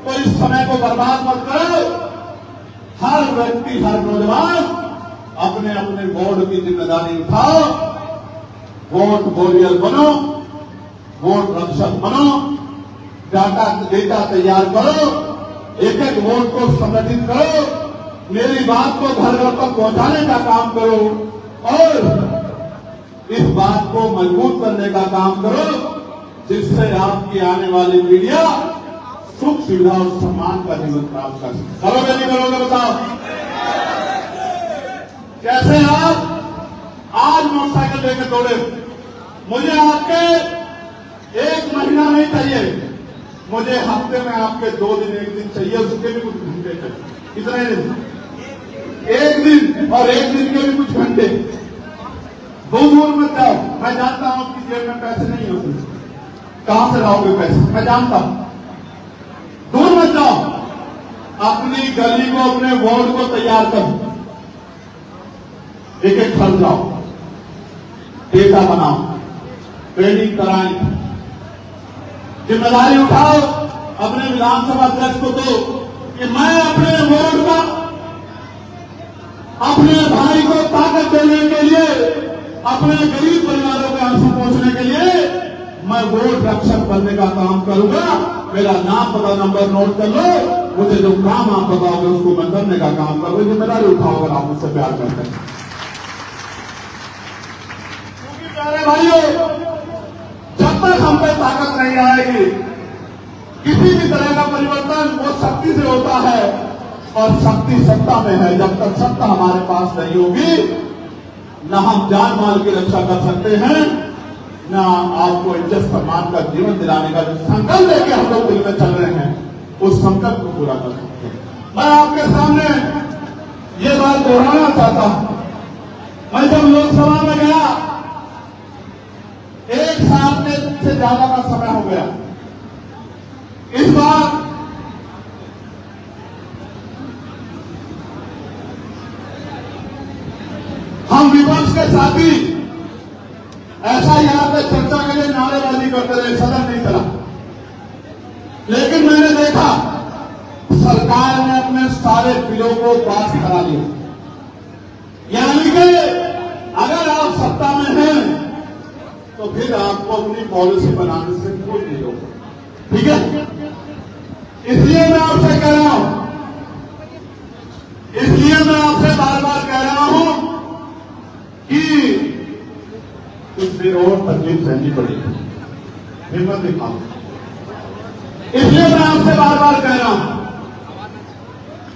तो इस समय को बर्बाद मत करो। हर व्यक्ति, हर नौजवान अपने अपने वोट की जिम्मेदारी उठाओ, वोट वॉरियर बनो, वोट रक्षक बनो, डेटा तैयार करो, एक एक वोट को संगठित करो, मेरी बात को घर घर तक पहुंचाने का काम करो और इस बात को मजबूत करने का काम करो, जिससे आपकी आने वाली पीढ़ियां सुख सुविधा और सम्मान का जीवन प्राप्त कर सके। करोगे नहीं करोगे बताओ? कैसे आप आज मोटरसाइकिल लेकर दौड़े? मुझे आपके 1 महीना नहीं चाहिए, मुझे हफ्ते में आपके 2 दिन, 1 दिन चाहिए, उसके भी कुछ घंटे चाहिए। कितने दिन? 1 दिन और 1 दिन के भी कुछ घंटे। दूर मत जाओ, मैं जानता हूं आपकी जेब में पैसे नहीं होते, कहां से लाओगे पैसे, मैं जानता हूं। दूर मत जाओ, अपनी गली को, अपने वार्ड को तैयार करो, एक एक घर जाओ, डेटा बनाओ, ट्रेनिंग कराएं, जिम्मेदारी उठाओ, अपने विधानसभा अध्यक्ष को दो कि मैं अपने वोट का, अपने भाई को ताकत देने के लिए, अपने गरीब परिवारों के आंसू पहुंचने के लिए मैं वोट रक्षक बनने का काम करूंगा। मेरा नाम पता, नंबर नोट कर लो, मुझे जो काम आप बताओगे उसको मैं करने का काम करूंगा। जिम्मेदारी उठाओ अगर आप मुझसे प्यार करते हैं। क्योंकि प्यारे भाइयों, जब तक हम पे ताकत नहीं आएगी, किसी भी तरह का परिवर्तन वो शक्ति से होता है और शक्ति सत्ता में है। जब तक सत्ता हमारे पास नहीं होगी, न हम जान माल की रक्षा कर सकते हैं, न आपको इज्जत सम्मान का जीवन दिलाने का जो संकल्प लेके हम लोग दिल में चल रहे हैं, उस संकल्प को पूरा कर सकते हैं। मैं आपके सामने ये बात दोहराना चाहता हूं। मैं जब लोकसभा में गया, 1 साल से ज्यादा का समय हो गया। इस बार हम विपक्ष के साथी ऐसा यहां पे चर्चा के लिए नारेबाजी करते रहे, सदन नहीं चला, लेकिन मैंने देखा सरकार ने अपने सारे बिलों को पास करा दिया। यानी कि अगर आप सत्ता में हैं तो फिर आपको अपनी पॉलिसी बनाने से कोई नहीं रोक। ठीक है, इसलिए मैं आपसे कह रहा हूं, इसलिए मैं आपसे बार बार कह रहा हूं कि कुछ देर और तकलीफ सहनी पड़ेगी, हिम्मत दिखाओ। इसलिए मैं आपसे बार बार कह रहा हूं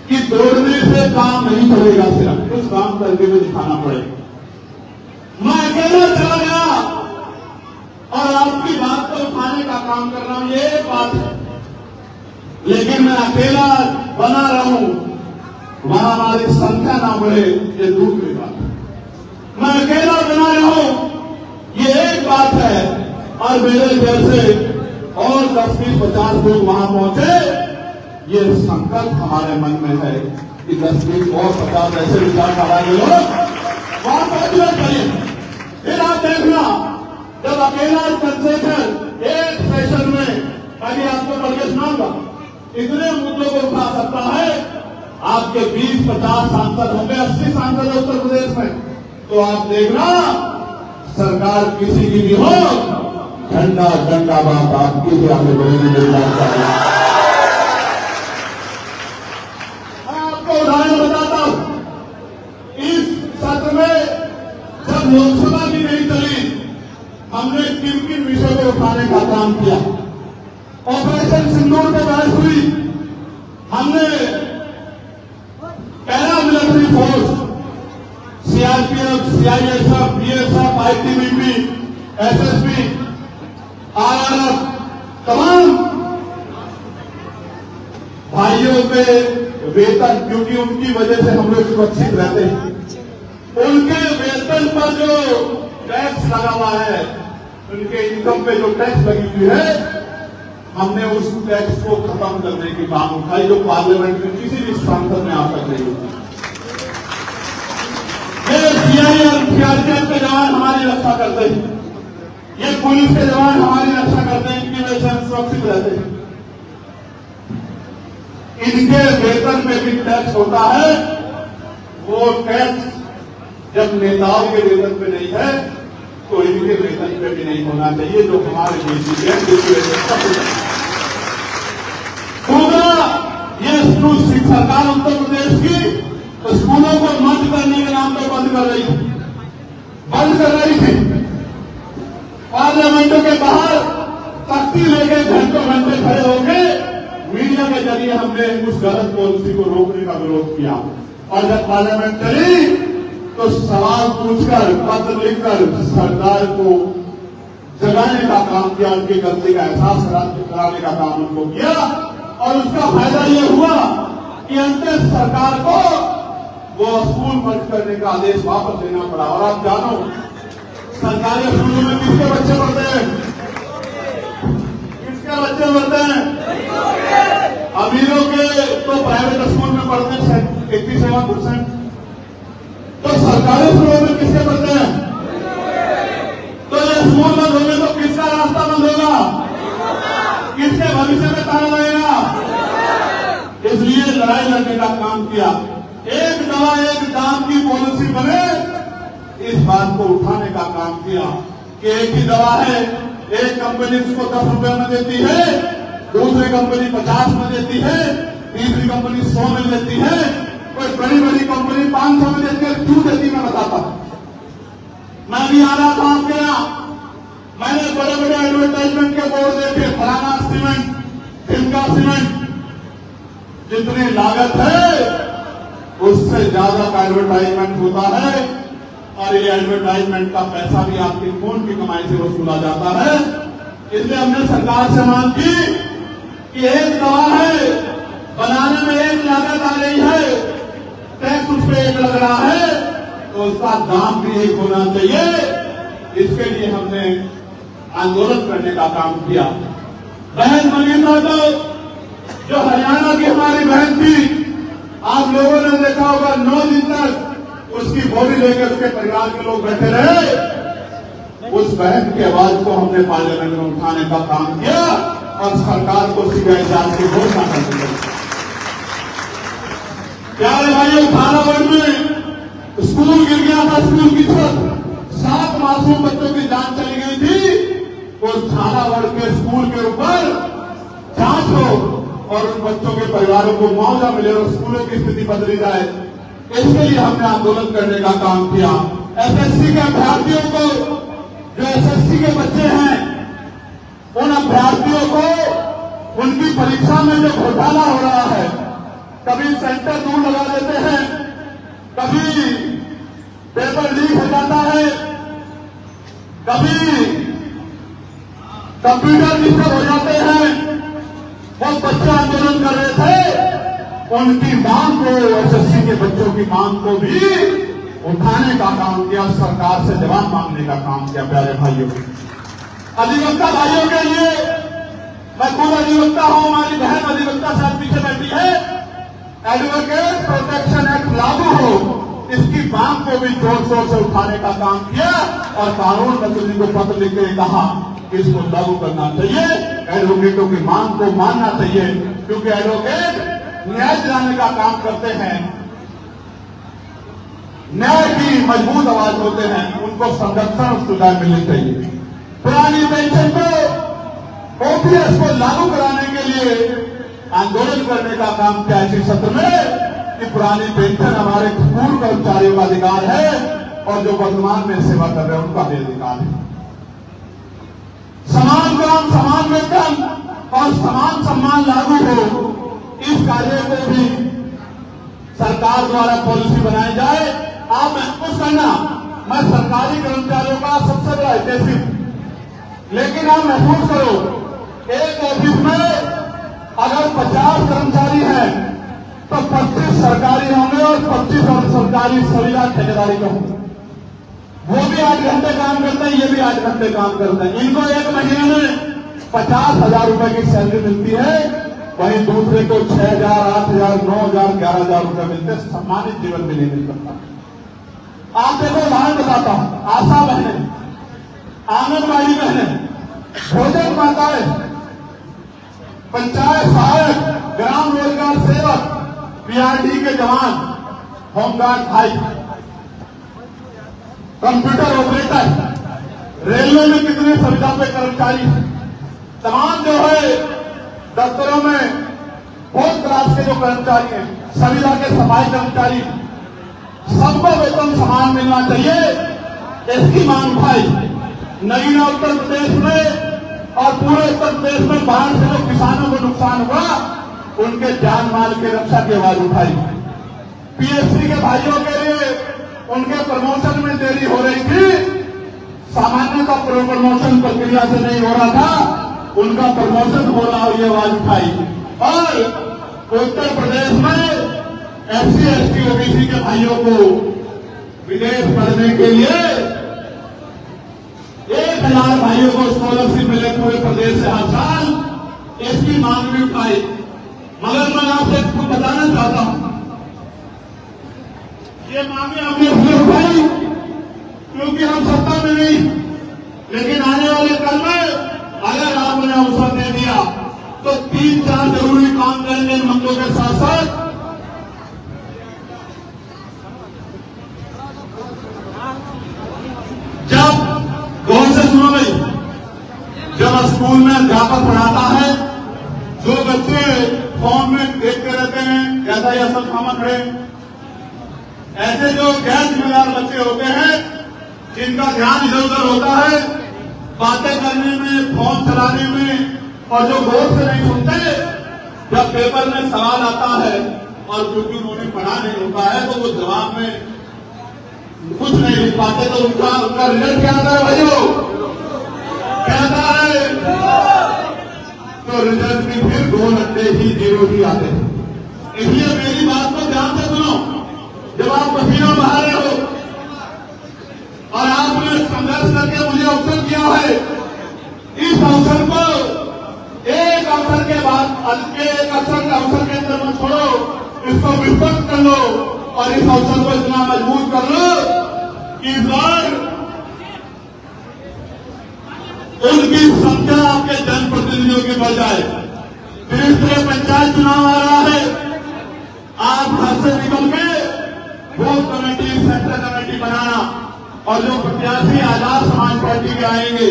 कि दौड़ने से काम नहीं चलेगा, सिर्फ कुछ काम करके भी दिखाना पड़ेगा। मैं अकेला चला गया और आपकी बात को उठाने का काम कर रहा हूं, ये एक बात है। लेकिन मैं अकेला बना रहूं, वहां हमारी संख्या ना बढ़े, ये दूसरी बात है। मैं अकेला बना रहूं, ये एक बात है, और मेरे जैसे और 10-20-50 लोग वहां पहुंचे, ये संकल्प हमारे मन में है कि 10-20 और 50 ऐसे विचारधारा के लोग वहां पहुंचना चाहिए। फिर आप देखना, जब अकेला कंसेशन एक सेशन में अभी आपको पढ़ के सुनाऊंगा, इतने मुद्दों को उठा सकता है। आपके 20-50 सांसद होंगे, 80 सांसद है उत्तर प्रदेश में, तो आप देखना सरकार किसी की भी हो, झंडा झंडा बात आपकी भी आगे बढ़ेगी। मेरी बात कर रहा हूं, मैं आपको उदाहरण बताता हूं। इस सत्र में जब लोकसभा की नहीं चली, हमने किन किन विषयों को उठाने का काम किया। ऑपरेशन सिंदूर पे बहस हुई, हमने para military force, CRPF, CISF, BSF, ITBP, SSB, RRF, तमाम भाइयों के वेतन, क्योंकि उनकी वजह से हम लोग सुरक्षित रहते हैं, उनके वेतन पर जो टैक्स लगा हुआ है, उनके इनकम पे जो टैक्स लगी हुई है, हमने उस टैक्स को खत्म करने की मांग उठाई, जो पार्लियामेंट में किसी भी सांसद में आज तक नहीं होती। ये सीआई और सीआरपीएफ के जवान हमारी रक्षा करते हैं, ये पुलिस के जवान हमारी रक्षा करते हैं, इनकी वजह से हम सुरक्षित रहते हैं। इनके वेतन में भी टैक्स होता है, वो टैक्स जब नेताओं के वेतन पे नहीं है तो इनके वेतन पे भी नहीं होना चाहिए, जो हमारे देश है। दूसरा, ये सरकार उत्तर प्रदेश की तो स्कूलों को बंद करने के नाम पर बंद कर रही थी। पार्लियामेंटों के बाहर तख्ती लेके घंटों घंटे खड़े होके मीडिया के जरिए हमने उस गलत पॉलिसी को रोकने का विरोध किया, और जब पार्लियामेंट चली तो सवाल पूछकर, पत्र लिखकर सरकार को जगाने का काम किया, उनकी गलती का एहसास कराने का काम उनको किया, और उसका फायदा ये हुआ कि अंत सरकार को वो स्कूल बंद करने का आदेश वापस लेना पड़ा। और आप जानो, सरकारी स्कूलों में किसके बच्चे पढ़ते हैं? किसके बच्चे पढ़ते हैं? अमीरों के तो प्राइवेट स्कूल में पढ़ते हैं 87%, तो सरकारी स्कूलों में किसके पढ़ते हैं? तो ये स्कूल बंद होंगे तो किसका रास्ता बंद होगा? किसके भविष्य में ताला लगेगा? इसलिए लड़ाई लड़ने का काम किया। एक दवा एक दाम की पॉलिसी बने, इस बात को उठाने का काम किया कि एक ही दवा है, एक कंपनी उसको 10 रुपए में देती है, दूसरी कंपनी 50 में देती है, तीसरी कंपनी 100 में देती है, कोई बड़ी बड़ी कंपनी 500 में देती है। क्यों देती मैं बताता हूं। मैं भी आ रहा था आपके यहां, मैंने बड़े बड़े एडवर्टाइजमेंट के बोर्ड देखे, फलाना सीमेंट, टिमका सीमेंट, जितनी लागत है उससे ज्यादा का एडवर्टाइजमेंट होता है, और ये एडवर्टाइजमेंट का पैसा भी आपकी खून की कमाई से वसूला जाता है। इसलिए हमने सरकार से मांग की कि एक दवा है, बनाने में एक लागत आ रही है, टैक्स उस पर एक लग रहा है, तो उसका दाम भी एक होना चाहिए। इसके लिए हमने आंदोलन करने का काम किया। बहन मनीषा जो हरियाणा की हमारी बहन थी, आप लोगों ने देखा होगा 9 दिन तक उसकी बॉडी लेकर उसके परिवार के लोग बैठे रहे। उस बहन की आवाज को हमने पार्लियामेंट में उठाने का काम किया, और सरकार को सीबीआई जांच की घोषणा कर दी गई। प्यारे भाइयों, थानागढ़ में स्कूल गिर गया था, स्कूल की छत, 7 मासूम बच्चों की जान चली गई थी। और थानागढ़ के स्कूल के ऊपर जांच हो और उन बच्चों के परिवारों को मुआवजा मिले और स्कूलों की स्थिति बदली जाए, इसके लिए हमने आंदोलन करने का काम किया। एसएससी के अभ्यर्थियों को, जो एसएससी के बच्चे हैं, उन अभ्यर्थियों को उनकी परीक्षा में जो घोटाला हो रहा है, कभी सेंटर दूर लगा देते हैं, कभी पेपर लीक हो जाता है, कभी कंप्यूटर डिस्टर्ब हो जाते हैं। वो बच्चे आंदोलन कर रहे थे, उनकी मांग को, एसएससी के बच्चों की मांग को भी उठाने का काम किया, सरकार से जवाब मांगने का काम किया। प्यारे भाइयों, अधिवक्ता भाइयों के लिए, मैं खुद अधिवक्ता हूं, हमारी बहन अधिवक्ता साथ पीछे बैठी है, एडवोकेट प्रोटेक्शन एक्ट लागू हो, इसकी मांग को भी जोर शोर से उठाने का काम किया और कानून मंत्री को पत्र लिख के कहा कि इसको लागू करना चाहिए, एडवोकेटों की मांग को मानना चाहिए, क्योंकि एडवोकेट न्याय दिलाने का काम करते हैं, न्याय की मजबूत आवाज होते हैं, उनको संरक्षण और सुविधाएं मिलनी चाहिए। पुरानी पेंशन को, ओपीएस को लागू कराने के लिए आंदोलन करने का काम किया इसी सत्र में कि पुरानी पेंशन हमारे पूर्व कर्मचारियों का अधिकार है और जो वर्तमान में सेवा कर रहे हैं उनका भी अधिकार है। समान काम, समान वेतन और समान सम्मान लागू हो, इस कार्य को भी सरकार द्वारा पॉलिसी बनाई जाए। आप महसूस करना, मैं सरकारी कर्मचारियों का सबसे बड़ा हितैषी, लेकिन आप महसूस करो, एक ऑफिस में अगर 50 कर्मचारी हैं तो 25 सरकारी होंगे और 25 और सरकारी सुविधा ठेकेदारी का होंगे। वो भी 8 घंटे काम करते हैं, ये भी 8 घंटे काम करते हैं। इनको एक महीने में 50,000 रुपए की सैलरी मिलती है, वहीं दूसरे को 6,000, 8,000, 9,000, 11,000 रुपए मिलते हैं। सम्मानित जीवन में नहीं मिल सकता। आप देखो, उदाहरण बताता हूं, आशा बहने, आंगनबाड़ी बहने, भोजन माताएं, पंचायत सहायक, ग्राम रोजगार सेवक, पीआरडी के जवान, होमगार्ड भाई, कंप्यूटर ऑपरेटर, रेलवे में कितने सुविधा पे कर्मचारी, तमाम जो है दफ्तरों में बहुत क्लास के जो कर्मचारी हैं, सुविधा के सफाई कर्मचारी, सबको वेतन समान मिलना चाहिए, इसकी मांग भाई। नगीना उत्तर प्रदेश में और पूरे उत्तर प्रदेश में बाढ़ से जो किसानों को नुकसान हुआ, उनके जान माल की रक्षा की आवाज उठाई। पीएससी के भाइयों के लिए उनके प्रमोशन में देरी हो रही थी, सामान्यतः प्रमोशन प्रक्रिया से नहीं हो रहा था, उनका प्रमोशन हो रहा, ये आवाज उठाई। और उत्तर प्रदेश में एससी, एसटी, ओबीसी के भाइयों को विदेश पढ़ने के लिए 1,000 भाइयों को स्कॉलरशिप मिले पूरे प्रदेश से हर साल, इसकी मांग भी उठाई। मगर मैं आपसे कुछ बताना चाहता हूं, ये मांगे हमने इसलिए उठाई क्योंकि हम सत्ता में नहीं, लेकिन आने वाले कल में अगर आपने अवसर दे दिया तो 3-4 जरूरी काम करेंगे इन मंगों के साथ साथ। जब गौर से सुनो भाई, जब स्कूल में अध्यापक पढ़ाता है, जो बच्चे फॉर्म में देखते रहते हैं ऐसा ही असल सामान खड़े, ऐसे जो गैर जिम्मेदार बच्चे होते हैं जिनका ध्यान इधर उधर होता है, बातें करने में, फॉर्म चलाने में, और जो गौर से नहीं सुनते, जब पेपर में सवाल आता है और क्योंकि उन्होंने पढ़ा नहीं होता है तो वो जवाब में कुछ नहीं लिख पाते, तो उनका रिजल्ट क्या आता है भाइयों, क्या आता है, तो रिजल्ट में फिर 2 नंबर ही 0 ही आते हैं। इसलिए मेरी बात को ध्यान से सुनो, जब आप पसीना बहा रहे हो और आपने संघर्ष करके मुझे अवसर दिया है, इस अवसर को एक अवसर के बाद एक अवसर के अंदर मत छोड़ो, इसको विस्तृत कर लो और इस अवसर को इतना मजबूत कर लो कि इस बार उन उनकी संख्या आपके जनप्रतिनिधियों की बढ़ जाए। तीसरे पंचायत चुनाव आ रहा है, आप घर से निकल के बूथ कमेटी, सेक्टर कमेटी बनाना और जो प्रत्याशी आजाद समाज पार्टी के आएंगे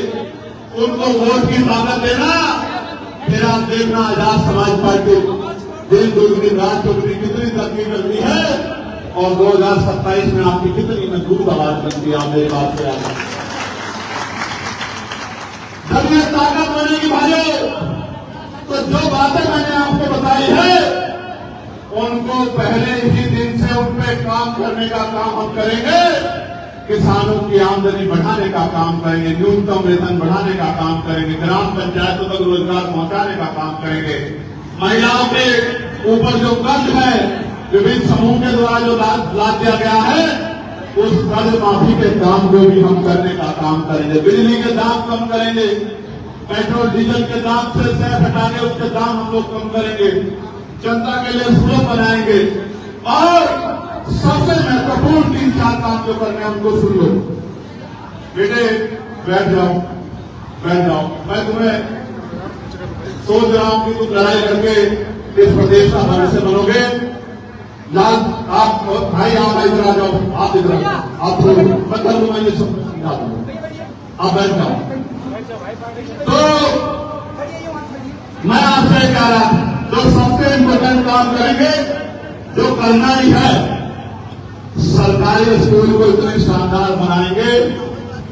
उनको वोट की ताकत देना। फिर आप देखना आजाद समाज पार्टी दिन दुगनी रात चौगनी कितनी तरक्की करती है और 2027 में आपकी कितनी मजबूत आवाज बनती है। आप मेरी बात से आगे जब ये ताकत बनेगी भाइयों, तो जो बातें मैंने आपको बताई है उनको पहले ही दिन से उन पे काम करने का काम हम करेंगे। किसानों की आमदनी बढ़ाने का काम करेंगे, न्यूनतम वेतन बढ़ाने का काम करेंगे, ग्राम पंचायतों तक रोजगार पहुंचाने का काम करेंगे। महिलाओं के ऊपर जो कर्ज है विभिन्न समूह के द्वारा जो लाद दिया गया है उस कर्ज माफी के काम को भी हम करने का काम करेंगे। बिजली के दाम कम करेंगे, पेट्रोल डीजल के दाम से हटा के उसके दाम हम लोग कम करेंगे, जनता के लिए सुलभ बनाएंगे और सबसे महत्वपूर्ण 3-4 काम जो करने हैं उनको सुन लो। बेटे बैठ जाओ, बैठ जाओ। मैं तुम्हें सोच रहा हूं कि तुम लड़ाई करके इस प्रदेश का भविष्य बनोगे। आप भाई आप इधर आ जाओ, आप इधर आ जाओ, आप मैं कर लूंगा ये सब समझा दूंगा, आप बैठ जाओ। तो मैं आपसे कह रहा जो सबसे इम्पोर्टेंट काम करेंगे, जो करना ही है, सरकारी स्कूल को इतने शानदार बनाएंगे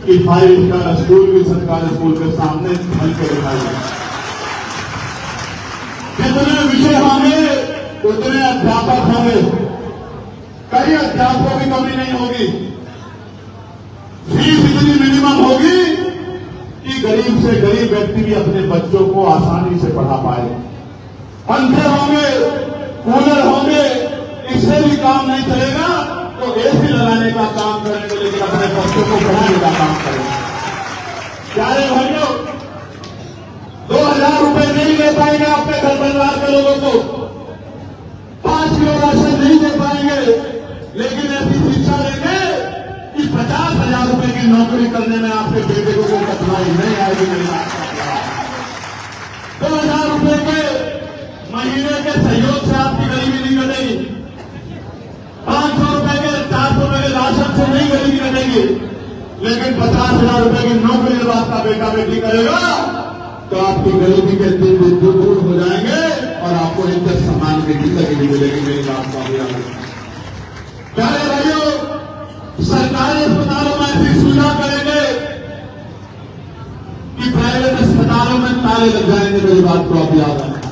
कि 5 स्टार स्कूल भी सरकारी स्कूल के सामने बन के दिखाएंगे। जितने विषय होंगे उतने अध्यापक होंगे, कई अध्यापकों की कमी नहीं होगी। फीस इतनी मिनिमम होगी कि गरीब से गरीब व्यक्ति भी अपने बच्चों को आसानी से पढ़ा पाए। पंखे होंगे, कूलर होंगे, इससे भी काम नहीं चलेगा तो एसी लगाने का काम करेंगे, लेकिन अपने बच्चों को पढ़ाने का काम करेंगे। प्यारे भाइयों, 2000 रुपए नहीं दे पाएंगे अपने घर परिवार के लोगों को, 5 किलो राशन नहीं दे पाएंगे, लेकिन ऐसी शिक्षा देंगे कि 50,000 रुपए की नौकरी करने में आपके बेटे को कोई कठिनाई नहीं आएगी। मेरी बात 2000 रुपए के महीने के सहयोग से आपकी गरीबी नहीं कटेगी, 500 रुपए के 400 रुपए के राशन से नहीं गरीबी कटेगी, लेकिन 50,000 रुपए की नौकरी जब आपका बेटा बेटी करेगा तो आपकी गरीबी के दिन दूर हो जाएंगे और आपको इज्जत सम्मान की जिंदगी मिलेगी। मेरी बात को प्यारे भाइयों, सरकारी अस्पतालों में ऐसी सुविधा करेंगे कि प्राइवेट अस्पतालों में ताले लग जाएंगे। मेरी बात को आप याद रखें।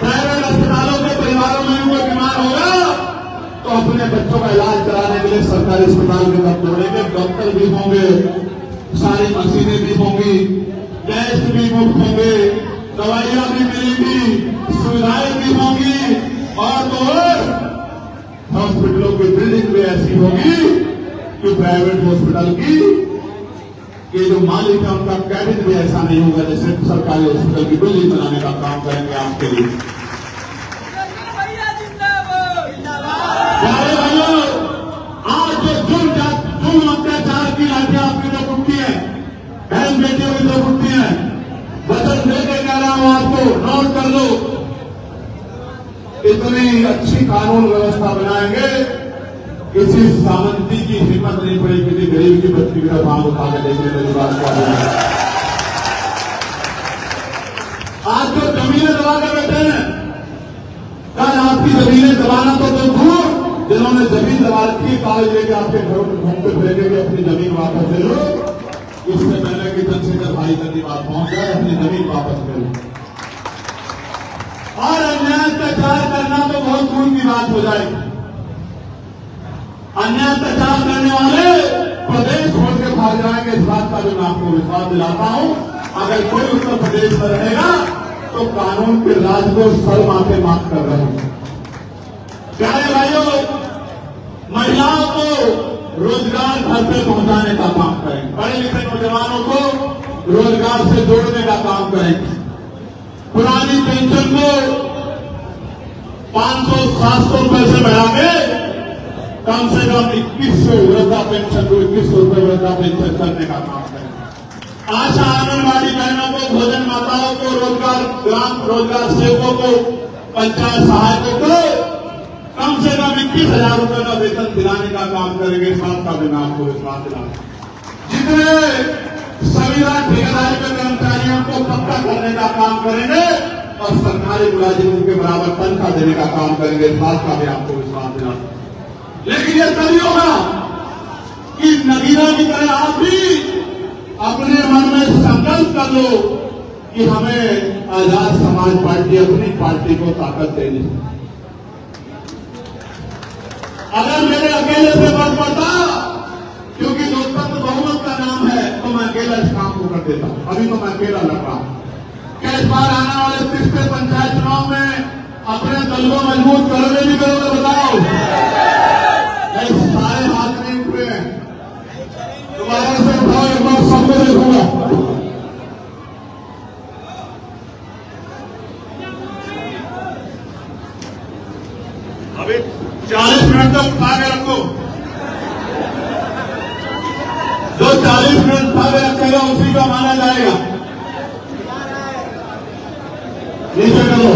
प्राइवेट अस्पतालों के परिवारों में कोई बीमार होगा तो अपने बच्चों का इलाज कराने के लिए सरकारी अस्पताल के तक जोड़ेंगे। डॉक्टर भी होंगे, सारी मशीनें भी होंगी, टेस्ट भी मुफ्त होंगे, दवाइयां भी मिलेंगी, सुविधाएं भी होंगी और तो हॉस्पिटलों की बिल्डिंग भी ऐसी होगी कि प्राइवेट हॉस्पिटल की ये जो मालिक है उनका कैबिन भी ऐसा नहीं होगा जैसे सरकारी हॉस्पिटल की बिल्डिंग बनाने का काम करेंगे आपके लिए। प्यारे भाइयों, आज जो जुल्म अत्याचार की लाठियां आपकी तरफ उठती है, बहन बेटियों की तरफ उठती है, वचन देकर कह रहा हूं आपको, नोट कर लो, इतनी अच्छी कानून व्यवस्था बनाएंगे, किसी सामंती की हिम्मत नहीं पड़ेगी किसी गरीब की बच्ची की तरफ आंख उठा के देखने वाली बात कर रहे हैं। आज जो जमीनें दबा कर बैठे हैं, कल आपकी जमीनें दबाना तो दूर, जिन्होंने जमीन दबा रखी है कागज लेके आपके घरों में घूमते फिरेंगे कि अपनी जमीन वापस ले लो। इससे पहले कि चंद्रशेखर भाई तक की बात पहुंच जाए, अपनी जमीन वापस ले लो। और अन्याय अत्याचार करना तो बहुत दूर की बात हो जाएगी। अन्याय अत्याचार करने वाले प्रदेश छोड़ के भाग जाएंगे, इस बात का जो मैं आपको विश्वास दिलाता हूं। अगर कोई उत्तर प्रदेश में रहेगा तो कानून के राज को सर माथे माफ कर रहे हैं। प्यारे भाइयों, महिलाओं को रोजगार घर पे पहुंचाने का काम करेंगे, पढ़े लिखे नौजवानों को रोजगार से जोड़ने का काम करेंगे। पुरानी पेंशन को 500-700 रुपए से बढ़ा के कम से कम 2100 वृद्धा पेंशन को 2100 रुपए वृद्धा पेंशन करने का काम करेंगे। आशा आंगनबाड़ी बहनों को, भोजन माताओं को, रोजगार ग्राम रोजगार सेवकों को, पंचायत सहायकों को कम से कम 21,000 रुपए का वेतन दिलाने का काम करेंगे। साथ का भी मैं आपको विश्वास दिलाऊंगा। जितने संविधान ठेकेदारी के कर्मचारियों को पक्का करने का काम करेंगे और सरकारी मुलाजिमों के बराबर तनख्वाह देने का काम करेंगे। साथ का भी आपको विश्वास दिलाऊंगा। लेकिन यह तभी होगा कि नगीना की तरह आप भी अपने मन में संकल्प कर लो कि हमें आजाद समाज पार्टी अपनी पार्टी को ताकत देनी है। अगर मेरे अकेले से बन पड़ता, क्योंकि लोकतंत्र बहुमत का नाम है, तो मैं अकेला इस काम को कर देता। अभी तो मैं अकेला लड़ रहा हूं। क्या इस बार आने वाले 30वें पंचायत चुनाव में अपने दल को मजबूत करोगे भी करोगे? बताओ। सारे हाथ नहीं उठ रहे हैं, दोबारा से उठाओ, एक बार सबको देखूंगा। अभी 40 मिनट तक उठा के रखो। जो 40 मिनट उठा के रखेगा उसी का माना जाएगा। नीचे करो।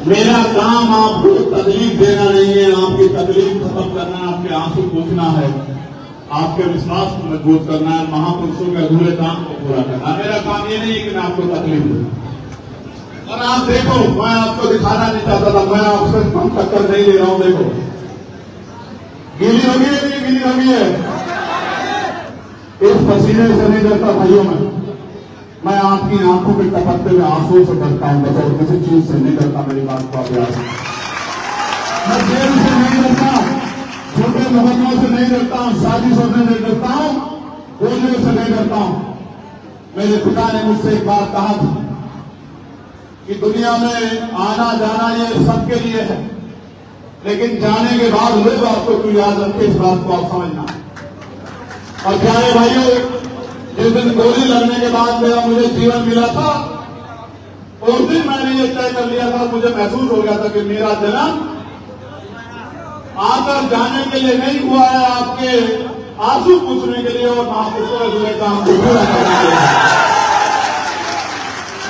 मेरा काम आपको तकलीफ देना नहीं है, आपकी तकलीफ खत्म करना, आपके आंसू पूछना है, आपके विश्वास को मजबूत करना है, महापुरुषों के अधूरे काम को पूरा करना। मेरा काम ये नहीं है कि मैं आपको तकलीफ दूं। और आप देखो, मैं आपको दिखाना नहीं चाहता था, मैं आपसे कम टक्कर नहीं ले रहा हूं। देखो, गीली होगी है नहीं गीली होगी है? इस पसीने से नहीं डरता भाइयों मैं आपकी आंखों के टपकते हुए आंसू से डरता हूं, बस और किसी चीज से नहीं डरता। मेरी बात को अभ्यास, मैं जेल से नहीं डरता, छोटे मुकदमों से नहीं डरता हूं, साजिशों से नहीं डरता हूं, बोलने से नहीं डरता हूं। मेरे पिता ने मुझसे एक बार कहा था कि दुनिया में आना जाना ये सबके लिए है, लेकिन जाने के बाद लोग आपको क्यों याद रखे, इस बात को आप समझना। और प्यारे भाइयों, जिस दिन गोली लगने के बाद मेरा मुझे जीवन मिला था, उस दिन मैंने ये तय कर लिया था, मुझे महसूस हो गया था कि मेरा जन्म आकर जाने के लिए नहीं हुआ है, आपके आंसू पूछने के लिए और महापुरुषों के जुड़े काम को पूरा करने के लिए।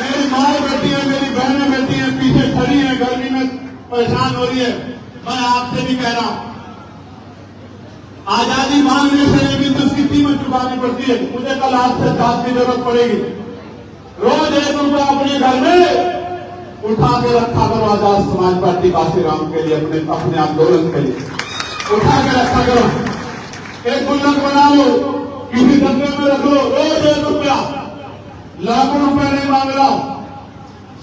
मेरी माँ बेटी है, मेरी बहनें बेटी हैं, पीछे खड़ी है, गर्मी में परेशान हो रही है। मैं आपसे भी कह रहा हूं, आजादी मांगने से भी तो उसकी कीमत चुकानी पड़ती है। मुझे कल आपसे साथ की जरूरत पड़ेगी। रोज 1 रुपया अपने घर में उठा के रखा करो आजाद समाज पार्टी काशीराम के लिए, अपने आंदोलन के लिए उठा के रखा करो। एक गुल्लक बना लो, किसी डब्बे में रख लो, रोज 1 रुपया। लाखों रुपए नहीं मांग रहा हूं,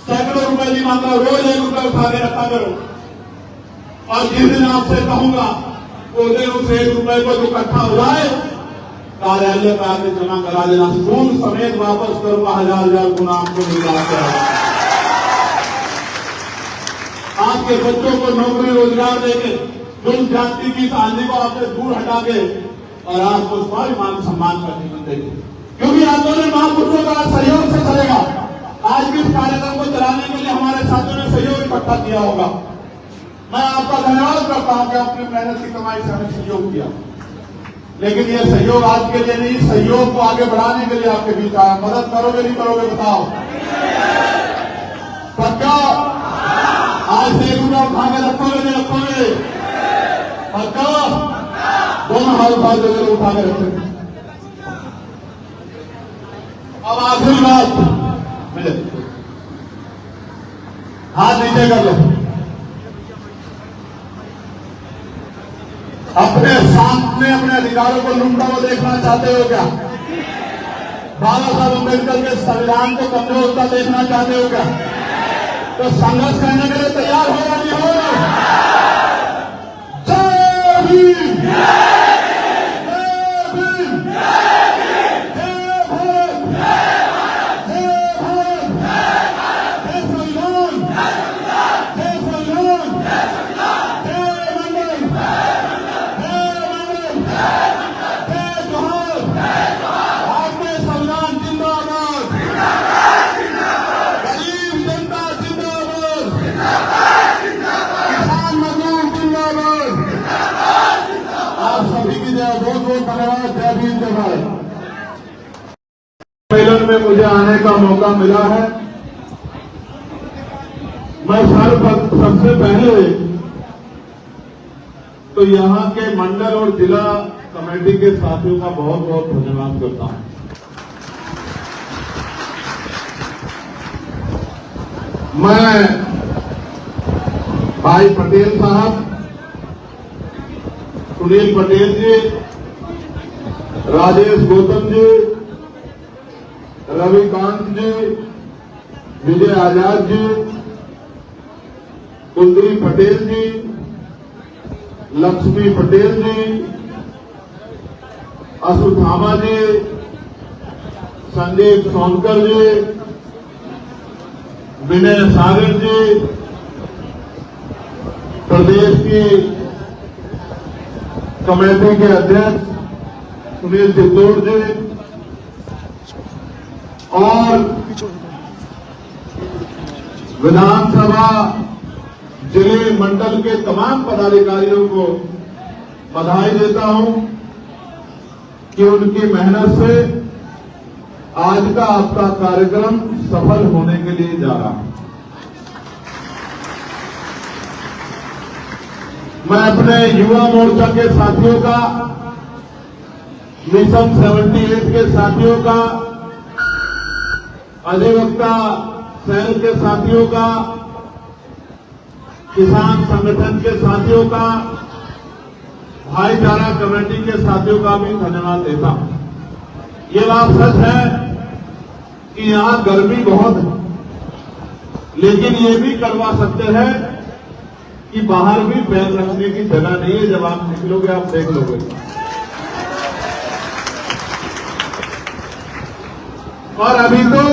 सैकड़ों रुपए नहीं मांग रहा, रोज 1 रुपया उठा के रखा करो। और जिस दिन आपसे कहूंगा उस दिन उस 1 रुपए को जो इकट्ठा हो जाए, कार्यालय में आके जमा करा देना, सूद समेत वापस करूंगा, 1000 गुना आपको मिल जाता है। आपके बच्चों को नौकरी रोजगार देके, जुल्म जाति की आंधी को आपसे दूर हटा के और आपको सारी मान सम्मान का जीवन देंगे। क्योंकि आंदोलन महापुरुषों का सहयोग से चलेगा। आज भी इस कार्यक्रम को चलाने के लिए हमारे साथियों ने सहयोग इकट्ठा किया होगा। मैं आपका धन्यवाद करता हूं कि आपने मेहनत की कमाई से हमें सहयोग किया। लेकिन यह सहयोग आज के लिए नहीं, सहयोग को आगे बढ़ाने के लिए आपके बीच आया। मदद करोगे नहीं करोगे बताओ? पक्का? आज से 1 रुपया उठा के रखोगे नहीं रखोगे? पक्का? दोनों हाथ उठा के उठा के रखोगे। अब आखिरी बात, हाथ नीचे कर लो। अपने सामने अपने अधिकारों को लूटता हुआ देखना चाहते हो क्या? बाबा साहब अम्बेडकर के संविधान को कमजोर होता देखना चाहते हो क्या? तो संघर्ष करने के लिए तैयार हो या नहीं हो? जय भीम, जय भीम, जय भारत, जय भारत, जय संविधान, जय संविधान, जय मंडल, भारतीय संविधान जिंदाबाद, गरीब जनता जिंदाबाद, किसान मजदूर जिंदाबाद। आप सभी की जय, बहुत बहुत धन्यवाद। जय भीम, जय भारत। का मौका मिला है। मैं सबसे पहले तो यहां के मंडल और जिला कमेटी के साथियों का बहुत बहुत धन्यवाद करता हूं। मैं भाई पटेल साहब, सुनील पटेल जी, राजेश गौतम जी, रविकांत जी, विजय आजाद जी, कुलदीप पटेल जी, लक्ष्मी पटेल जी, अशुथामा जी, संदीप सोनकर जी, विनय सागर जी, प्रदेश की कमेटी के अध्यक्ष सुनील चित्तौड़ जी और विधानसभा जिले मंडल के तमाम पदाधिकारियों को बधाई देता हूं कि उनकी मेहनत से आज का आपका कार्यक्रम सफल होने के लिए जा रहा है। मैं अपने युवा मोर्चा के साथियों का, मिशन 78 के साथियों का, अधिवक्ता सेल के साथियों का, किसान संगठन के साथियों का, भाईचारा कमेटी के साथियों का भी धन्यवाद देता हूं। ये बात सच है कि यहां गर्मी बहुत है, लेकिन ये भी करवा सकते हैं कि बाहर भी पैर रखने की जगह नहीं है। जब आप निकलोगे आप देख लोगे। और अभी तो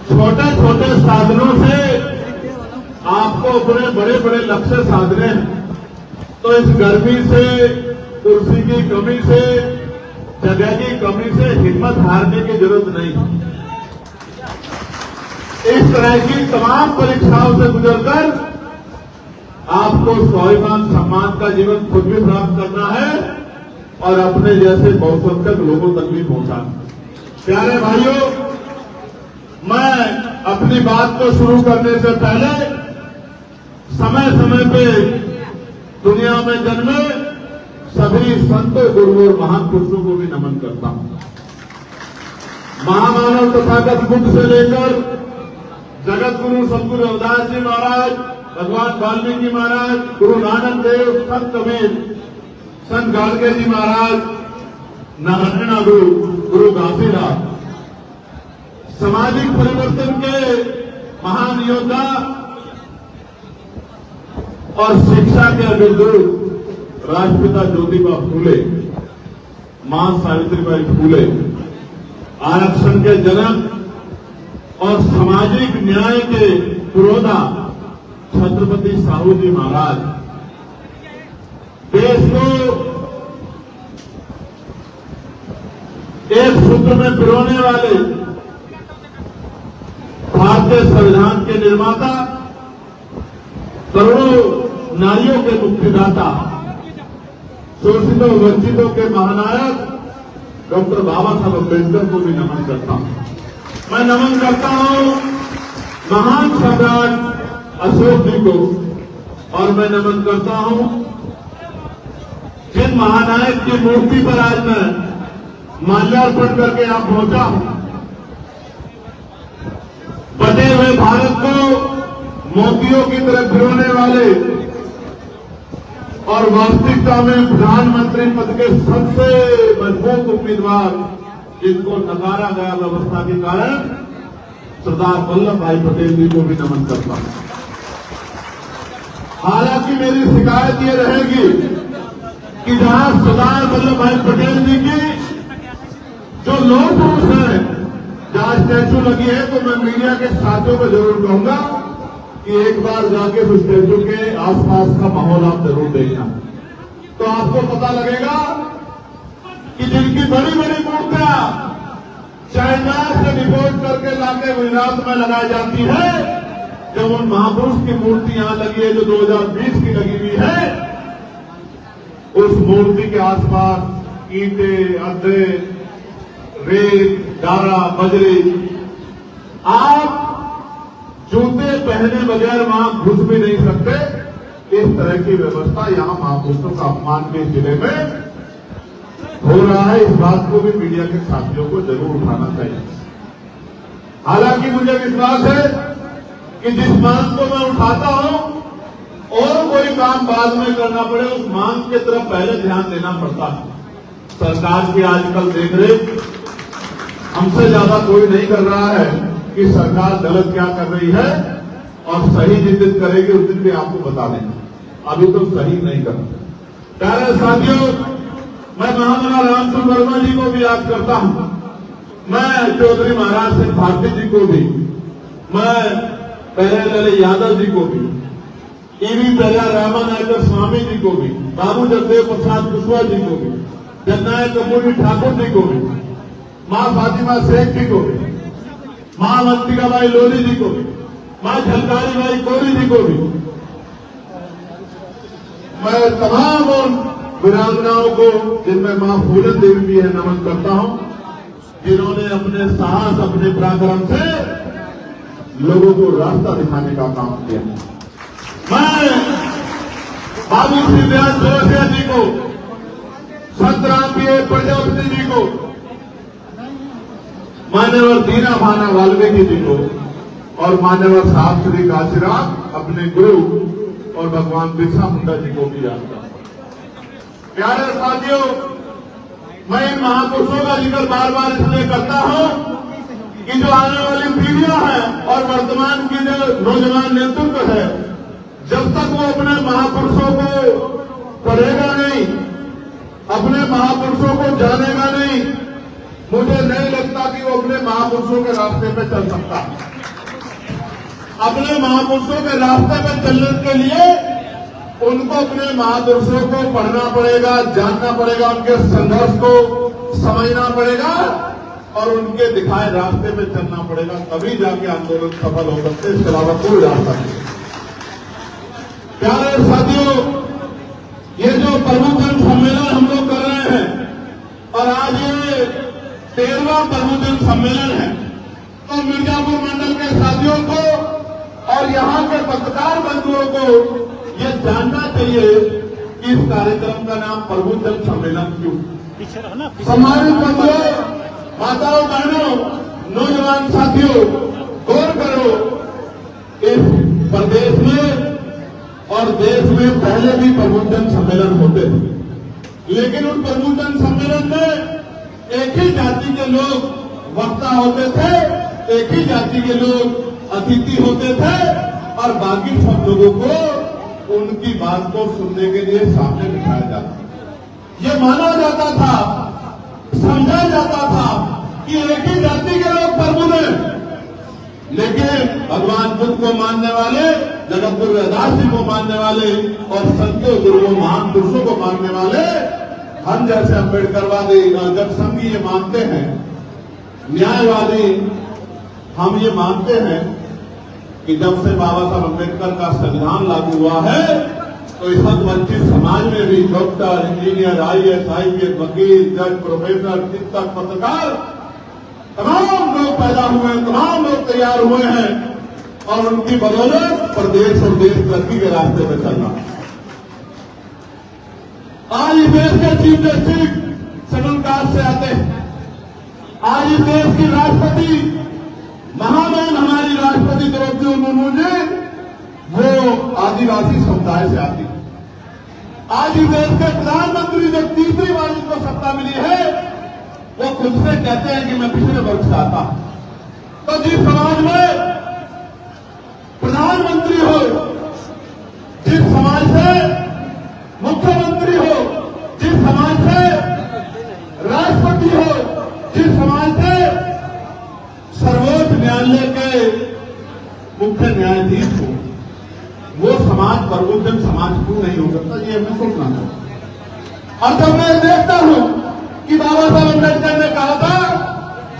छोटे छोटे साधनों से आपको अपने बड़े बड़े लक्ष्य साधने हैं। तो इस गर्मी से, कुर्सी की कमी से, जगह की कमी से हिम्मत हारने की जरूरत नहीं। इस तरह की तमाम परीक्षाओं से गुजरकर आपको स्वाभिमान सम्मान का जीवन खुद भी प्राप्त करना है और अपने जैसे बहुसंख्यक लोगों तक भी पहुंचाना। प्यारे भाइयों, मैं अपनी बात को शुरू करने से पहले समय समय पे दुनिया में जन्मे सभी संतों, गुरुओं और महान पुरुषों को भी नमन करता हूं। महामानव तथागत बुद्ध से लेकर जगत गुरु सतगुरु रविदास जी महाराज, भगवान वाल्मीकि महाराज, गुरु नानक देव, संत कबीर, संत गाडगे जी महाराज, नारायण गुरु घासीदास, सामाजिक परिवर्तन के महान योद्धा और शिक्षा के अग्रदूत राष्ट्रपिता ज्योतिबा फूले, मां सावित्रीबाई फूले, आरक्षण के जनक और सामाजिक न्याय के पुरोधा छत्रपति साहू जी महाराज, देश को एक सूत्र में पिरोने वाले भारतीय संविधान के निर्माता, करोड़ों नारियों के मुक्तिदाता, शोषितों वंचितों के महानायक डॉक्टर बाबा साहब अम्बेडकर को भी नमन करता हूं। मैं नमन करता हूं महान सम्राट अशोक जी को और मैं नमन करता हूं जिन महानायक की मूर्ति पर आज मैं माल्यार्पण करके यहां पहुंचा हूं। बटे हुए भारत को मोतियों की तरह भिगोने वाले और वास्तविकता में प्रधानमंत्री पद के सबसे मजबूत उम्मीदवार जिनको नकारा गया व्यवस्था के कारण सरदार वल्लभ भाई पटेल जी को भी नमन करता हूं। हालांकि मेरी शिकायत ये रहेगी कि जहां सरदार वल्लभ भाई पटेल जी की जो लौह पुरुष है, जहां स्टैचू लगी है, तो मैं मीडिया के साथियों को जरूर कहूंगा कि एक बार जाके उस स्टैचू के आसपास का माहौल आप जरूर देखना, तो आपको पता लगेगा कि जिनकी बड़ी बड़ी मूर्तियां चाइना से रिपोर्ट करके लाके गुजरात में लगाई जाती है, जब उन महापुरुष की मूर्ति यहां लगी है जो 2020 की लगी हुई है, उस मूर्ति के आसपास ईंटें, अड्डे, रेत, डारा, बजरी आप जूते पहने बगैर वहां घुस भी नहीं सकते। इस तरह की व्यवस्था यहां महापुरुषों का अपमान के जिले में हो रहा है। इस बात को भी मीडिया के साथियों को जरूर उठाना चाहिए। हालांकि मुझे विश्वास है कि जिस मांग को मैं उठाता हूं और कोई काम बाद में करना पड़े, उस मांग की तरफ पहले ध्यान देना पड़ता है। सरकार की आजकल देखरेख हमसे ज्यादा कोई नहीं कर रहा है कि सरकार गलत क्या कर रही है, और सही जिस दिन करेगी उस दिन भी आपको बता देंगे। अभी तो सही नहीं कर रहे। प्यारे साथियों, मैं महामना रामचंद्र वर्मा जी को भी याद करता हूं, मैं चौधरी महाराज सिंह भारती जी को भी, मैं पहले यादव जी को भी, ईवी प्रजा रामानायकर स्वामी जी को भी, बाबू जगदेव प्रसाद कुशवाहा जी को भी, जननायक कपूरी ठाकुर जी को भी, मां फातिमा शेख जी को भी, मां अवंतिका बाई लोधी जी को भी, मां झलकारी बाई कोरी जी को भी, मैं तमाम उन वीरांगनाओं को, जिनमें मां फूलन देवी भी है, नमन करता हूं, जिन्होंने अपने साहस, अपने पराक्रम से लोगों को रास्ता दिखाने का काम किया। मैं बाबू श्री व्यास जोशिया जी को, संत रामप्रिय प्रजापति जी को, मान्यवर दीना भाना वाल्मीकि जी को और मान्यवर साहब श्री काशीराम अपने गुरु और भगवान बिरसा मुंडा जी को भी याद करता हूं। प्यारे साथियों, मैं इन महापुरुषों का जिक्र बार बार इसलिए करता हूं कि जो आने वाली पीढ़ियां हैं और वर्तमान की जो नौजवान नेतृत्व है, जब तक वो अपने महापुरुषों को पढ़ेगा नहीं, अपने महापुरुषों को जानेगा नहीं, मुझे नहीं लगता कि वो अपने महापुरुषों के रास्ते पे चल सकता है। अपने महापुरुषों के रास्ते पर चलने के लिए उनको अपने महापुरुषों को पढ़ना पड़ेगा, जानना पड़ेगा, उनके संघर्ष को समझना पड़ेगा और उनके दिखाए रास्ते पे चलना पड़ेगा, तभी जाके आंदोलन सफल हो सकते हैं। इसके अलावा कोई रास्ता नहीं। प्यारे साथियों, ये जो प्रमुखन सम्मेलन हम लोग कर रहे हैं और आज ये 13वां प्रमुखन सम्मेलन है, तो मिर्जापुर मंडल के साथियों को और यहाँ के पत्रकार बंधुओं को ये जानना चाहिए कि इस कार्यक्रम का नाम प्रबुद्धन सम्मेलन क्यों। सम्मानित बंधुओं, माताओं, बहनों, नौजवान साथियों, गौर करो, इस प्रदेश में और देश में पहले भी प्रबुद्धन सम्मेलन होते थे, लेकिन उन प्रबुद्धन सम्मेलन में एक ही जाति के लोग वक्ता होते थे, एक ही जाति के लोग अतिथि होते थे और बाकी सब लोगों को उनकी बात को सुनने के लिए सामने बिठाया जाता। ये माना जाता था, समझा जाता था कि एक ही जाति के लोग प्रबुद्ध हैं, लेकिन भगवान बुद्ध को मानने वाले, जगत गुरु रविदास जी को मानने वाले और संतों, गुरुओं, महान पुरुषों को मानने वाले हम जैसे अम्बेडकरवादी, जनसंघी ये मानते हैं, न्यायवादी हम ये मानते हैं कि जब से बाबा साहब अम्बेडकर का संविधान लागू हुआ है, तो इस हक वंचित समाज में भी डॉक्टर, इंजीनियर, IAS, IPS, वकील, जज, प्रोफेसर, शिक्षक, पत्रकार, तमाम लोग पैदा हुए हैं, तमाम लोग तैयार हुए हैं और उनकी बदौलत प्रदेश और देश तरक्की के रास्ते पर चल रहा है। आज इस देश के चीफ जस्टिस शेड्यूल कास्ट से आते हैं। आज इस देश की राष्ट्रपति, महामहिम हमारी राष्ट्रपति द्रौपदी मुर्मू जी, वो आदिवासी समुदाय से आती है। आज इस देश के प्रधानमंत्री जो तीसरी बार जिनको सत्ता मिली है, वो खुद से कहते हैं कि मैं पिछले वर्ग से आता हूं। तो जिस समाज में प्रधानमंत्री हो, जिस समाज से मुख्यमंत्री हो, जिस समाज से राष्ट्रपति हो, जिस समाज से सर्वोच्च न्यायालय के मुख्य न्यायाधीश हो, वो समाज प्रबुद्धन समाज क्यों नहीं हो सकता, ये हमें सोचना चाहिए। और जब मैं देखता हूं कि बाबा साहब अम्बेडकर ने कहा था,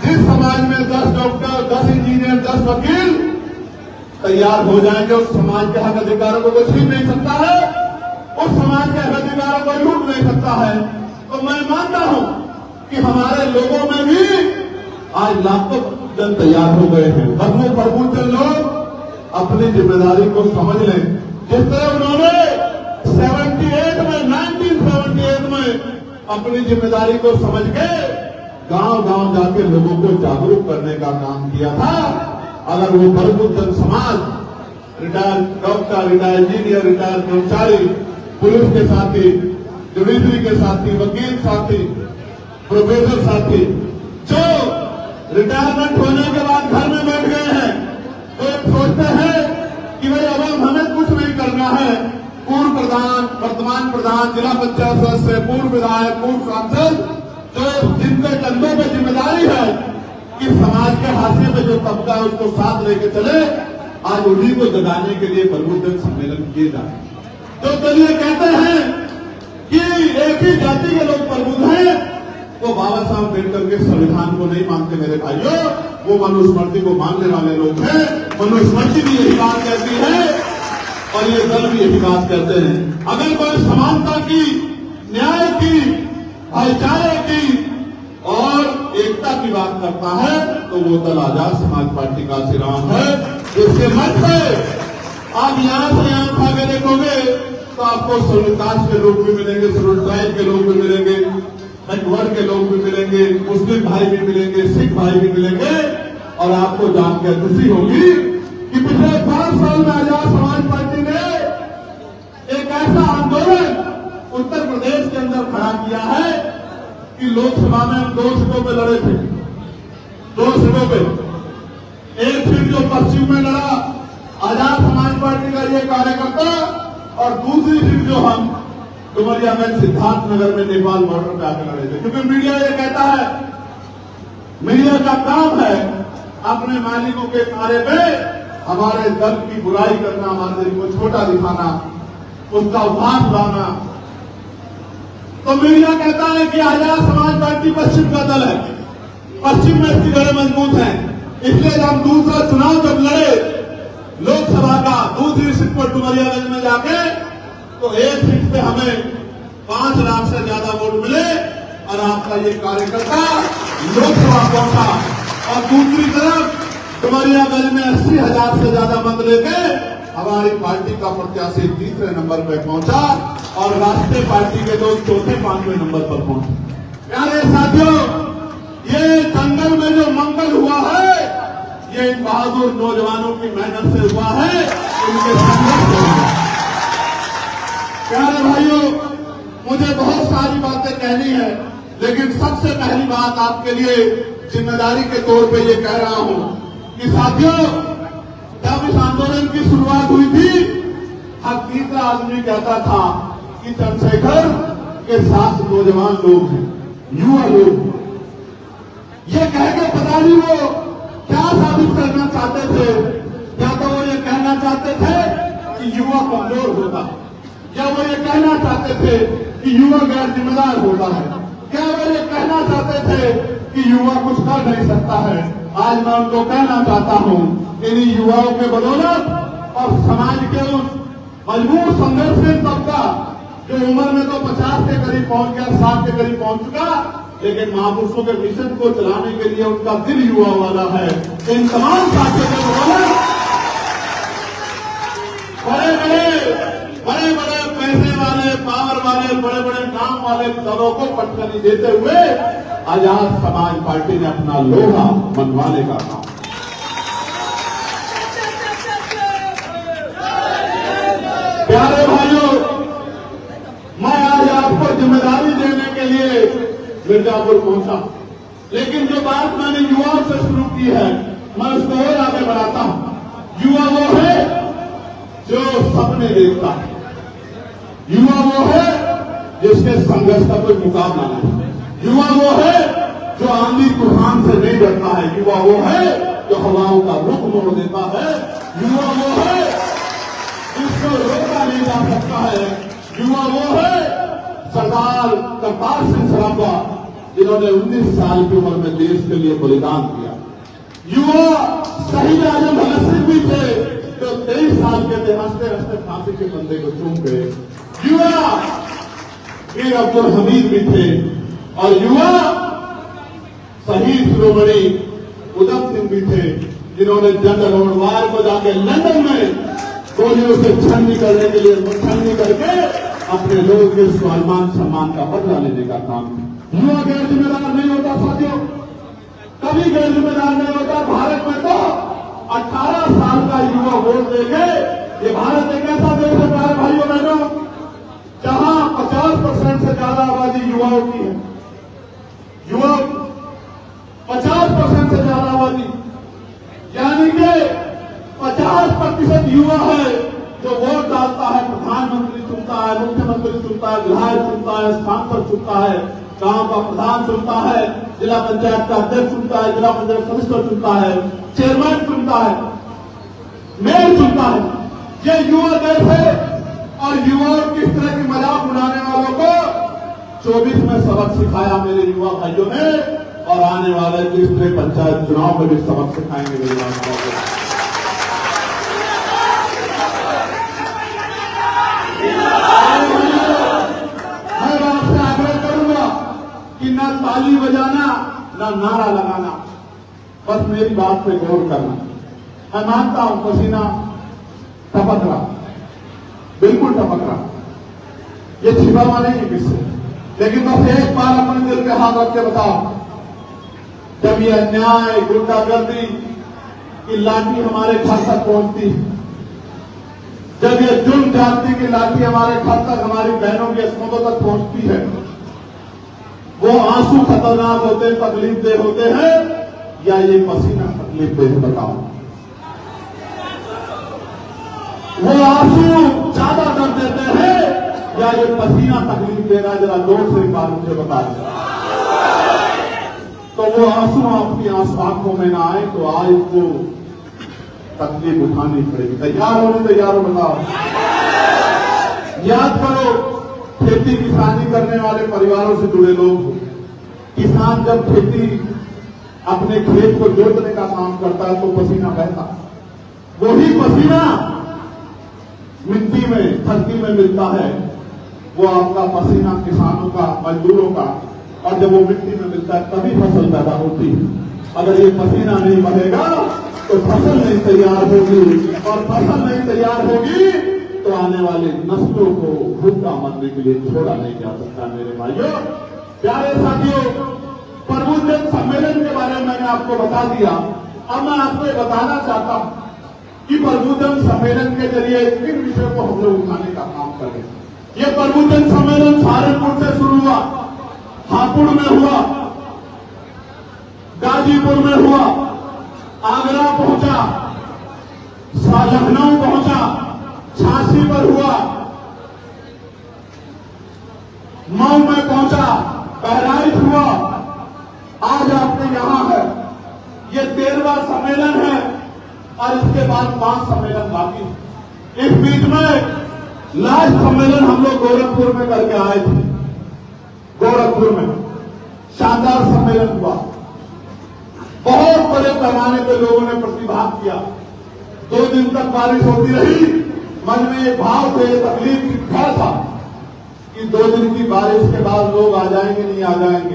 जिस समाज में 10 डॉक्टर, 10 इंजीनियर, 10 वकील तैयार हो जाएंगे, उस समाज के हक अधिकारों को कोई छीन नहीं सकता है, उस समाज के हक अधिकारों को लूट नहीं सकता है। तो मैं मानता हूं कि हमारे लोगों में भी आज लाखों जन तैयार हो गए हैं। बस वो प्रबुद्धजन लोग अपनी जिम्मेदारी को समझ लें। जिस तरह उन्होंने 1978 में अपनी जिम्मेदारी को समझ के गांव-गांव जाके लोगों को जागरूक करने का काम किया था। अगर वो प्रबुद्धजन समाज, retired doctor, retired engineer, retired कर्मचारी, पुलिस के साथी, जुडिशरी के साथी, वकील साथी, प्रोफेसर साथी, जो रिटायरमेंट होने के बाद घर में बैठ गए हैं, तो सोचते हैं कि भाई अब हमें कुछ नहीं करना है। पूर्व प्रधान, वर्तमान प्रधान, जिला पंचायत सदस्य, पूर्व विधायक, पूर्व सांसद, जो जिनके कंधों पर जिम्मेदारी है कि समाज के हाशिए पे जो तबका है उसको साथ लेके चले, आज उन्हीं को जगाने के लिए प्रबुद्धजन सम्मेलन किए जाए। तो चलिए कहते हैं कि एक ही जाति के लोग प्रबुद्ध हैं, वो बाबा साहब अम्बेडकर के संविधान को नहीं मानते मेरे भाइयों, वो मनुस्मृति को मानने वाले लोग हैं। मनुस्मृति भी यही बात कहती है और ये दल भी यही बात कहते हैं। अगर कोई समानता की, न्याय की, भाईचारे की और एकता की बात करता है तो वो दल आजाद समाज पार्टी का श्रीराम है। इसके मंच पे आप यहां से यहां भागे देखोगे तो आपको शेड्यूल कास्ट के लोग भी मिलेंगे, शेड्यूल ट्राइब के लोग भी मिलेंगे, वर्ग के लोग भी मिलेंगे, मुस्लिम भाई भी मिलेंगे, सिख भाई भी मिलेंगे। और आपको जानकर खुशी होगी कि पिछले 5 साल में आजाद समाज पार्टी ने एक ऐसा आंदोलन उत्तर प्रदेश के अंदर खड़ा किया है कि लोकसभा में हम 2 सीटों पे लड़े थे, 2 सीटों पे। एक सीट जो पश्चिम में लड़ा आजाद समाज पार्टी का ये कार्यकर्ता, और दूसरी सीट जो हम डुमरिया में सिद्धार्थनगर में नेपाल बॉर्डर पे आकर लड़े थे। क्योंकि मीडिया ये कहता है, मीडिया का काम है अपने मालिकों के नारे पे हमारे दल की बुराई करना, हमारे दल को छोटा दिखाना, उसका उपहास लाना। तो मीडिया कहता है कि आजाद समाज पार्टी पश्चिम का दल है, पश्चिम में इसकी जड़ें मजबूत हैं, इसलिए हम दूसरा चुनाव जब लड़े लोकसभा का, दूसरी सीट पर डुमरियागंज में जाके, तो एक सीट पे हमें 5 लाख से ज्यादा वोट मिले और आपका ये कार्यकर्ता लोकसभा पहुंचा। और दूसरी तरफ डुमरियागंज में 80,000 से ज्यादा मत लेके हमारी पार्टी का प्रत्याशी तीसरे नंबर पर पहुंचा और राष्ट्रीय पार्टी के लोग चौथे 5वें नंबर पर पहुंचे। प्यारे साथियों, ये जंगल में जो मंगल हुआ है, ये इन बहादुर नौजवानों की मेहनत से हुआ है, इनके संघर्ष से हुआ। प्यारे भाइयों, मुझे बहुत सारी बातें कहनी है, लेकिन सबसे पहली बात आपके लिए जिम्मेदारी के तौर पे ये कह रहा हूं कि साथियों, जब इस आंदोलन की शुरुआत हुई थी, हर तीसरा आदमी कहता था कि चंद्रशेखर के साथ नौजवान लोग हैं, युवा लोग हैं। ये कह के पता नहीं वो क्या साबित करना चाहते थे। या तो वो ये कहना चाहते थे कि युवा कमजोर होता है, या वो ये कहना चाहते थे कि युवा गैर जिम्मेदार होता है, क्या वो ये कहना चाहते थे कि युवा कुछ कर नहीं सकता है। आज मैं उनको कहना चाहता हूं, इन्हीं युवाओं के बदौलत और समाज के उस मजबूर संघर्षशील तबका जो उम्र में तो 50 के करीब पहुंच गया, 60 के करीब पहुंच चुका, लेकिन महापुरुषों के मिशन को चलाने के लिए उनका दिल युवा वाला है। इन तमाम साथियों के बदौलत बड़े बड़े पैसे वाले, पावर वाले, बड़े बड़े काम वाले दलों को पटखनी देते हुए आजाद समाज पार्टी ने अपना लोहा मनवाने का काम। प्यारे भाइयों, मैं आज आपको जिम्मेदारी देने के लिए मिर्जापुर पहुंचा, लेकिन जो बात मैंने युवाओं से शुरू की है, मैं उसको और आगे बढ़ाता हूं। युवा वो है जो सपने देखता है, युवा वो है जिसके संघर्ष का कोई मुकाबला नहीं, युवा वो है जो आंधी तूफान से नहीं डरता है, युवा वो है जो हवाओं का रुख मोड़ देता है, युवा वो है जिसको रोका नहीं जा सकता है, युवा वो है सरदार करतार सिंह सराभा जिन्होंने 19 साल की उम्र में देश के लिए बलिदान किया। युवा शहीद आजम भगत सिंह भी थे जो 23 साल के थे, हंसते हंसते फांसी के बंदे को चूम गए। युवा वीर अब्दुल हमीद भी थे और युवा शहीद शिरोमणि उधम सिंह भी थे, जिन्होंने जनरल ओमरवार को जाके लंदन में गोलियों से छन्नी करने के लिए छन्नी करके अपने लोगों के स्वाभिमान सम्मान का बदला लेने का काम किया। युवा गैर जिम्मेदार नहीं होता साथियों, कभी गैर जिम्मेदार नहीं होता। भारत में तो 18 साल का युवा वोट देंगे। ये भारत एक ऐसा देश है प्यारे भाइयों बहनों, जहां 50% से ज्यादा आबादी युवाओं की है। युवा 50% से ज्यादा आबादी, यानी कि 50% युवा है जो वोट डालता है। प्रधानमंत्री चुनता है, मुख्यमंत्री चुनता है, विधायक चुनता है, सांसद चुनता है, गांव का प्रधान चुनता है, जिला पंचायत का अध्यक्ष चुनता है, जिला पंचायत सदस्य चुनता है, चेयरमैन चुनता है, मेयर चुनता है। ये युवा देश है और युवाओं की इस तरह की मजाक उड़ाने वालों को 24 में सबक सिखाया मेरे युवा भाइयों ने, और आने वाले 30 पंचायत चुनाव में भी सबक सिखाएंगे मेरे युवा भाइयों को। मैं आपसे आग्रह करूंगा कि न ताली बजाना न नारा लगाना, बस मेरी बात पे गौर करना। मैं मानता हूं पसीना टपक रहा, बिल्कुल टपक रहा, ये छिपा हुआ नहीं है किससे, लेकिन बस एक बार अपने दिल पे हाथ रख के बताओ, जब ये अन्याय गुंडागर्दी की लाठी हमारे घर तक पहुंचती है, जब ये जुल्म जाति की लाठी हमारे घर तक, हमारी बहनों की अस्मतों तक पहुंचती है, वो आंसू खतरनाक होते हैं, तकलीफ दे होते हैं, या ये पसीना तकलीफ दे बताओ? वो आंसू ज्यादा दर्द देते हैं या ये पसीना तकलीफ दे रहा है? जरा जोर से एक बार मुझे बता दें। तो वो आंसू आपकी आंखों में ना आए तो आज को तकलीफ उठानी पड़ेगी। तैयार हो बताओ। याद करो, खेती किसानी करने वाले परिवारों से जुड़े लोग, किसान जब खेती अपने खेत को जोतने का काम करता है तो पसीना बहता, वही पसीना मिट्टी में धरती में मिलता है, वो आपका पसीना किसानों का, मजदूरों का, और जब वो मिट्टी में मिलता है तभी फसल पैदा होती है। अगर ये पसीना नहीं बहेगा तो फसल नहीं तैयार होगी, और फसल नहीं तैयार होगी तो आने वाली नस्लों को भूखा मरने के लिए छोड़ा नहीं जा सकता। मेरे भाइयों, प्यारे साथियों, प्रबुद्धजन सम्मेलन के बारे में मैंने आपको बता दिया। अब मैं आपको ये बताना चाहता हूं कि प्रबुद्धजन सम्मेलन के जरिए किन विषयों को हम लोग उठाने का काम कर रहे हैं। ये प्रबुद्धजन सम्मेलन सहारनपुर से शुरू हुआ, हापुड़ में हुआ, गाजीपुर में हुआ, आगरा पहुंचा, लखनऊ पहुंचा, झांसी पर हुआ, मऊ में पहुंचा, बहराइच हुआ, आज आपके यहां है। ये 13वां सम्मेलन है और इसके बाद 5 सम्मेलन बाकी है। इस बीच में लास्ट सम्मेलन हम लोग गोरखपुर में करके आए थे। गोरखपुर में शानदार सम्मेलन हुआ, बहुत बड़े पैमाने पे लोगों ने प्रतिभाग किया। 2 दिन तक बारिश होती रही, मन में एक भाव थे, तकलीफ था कि 2 दिन की बारिश के बाद लोग आ जाएंगे नहीं आ जाएंगे।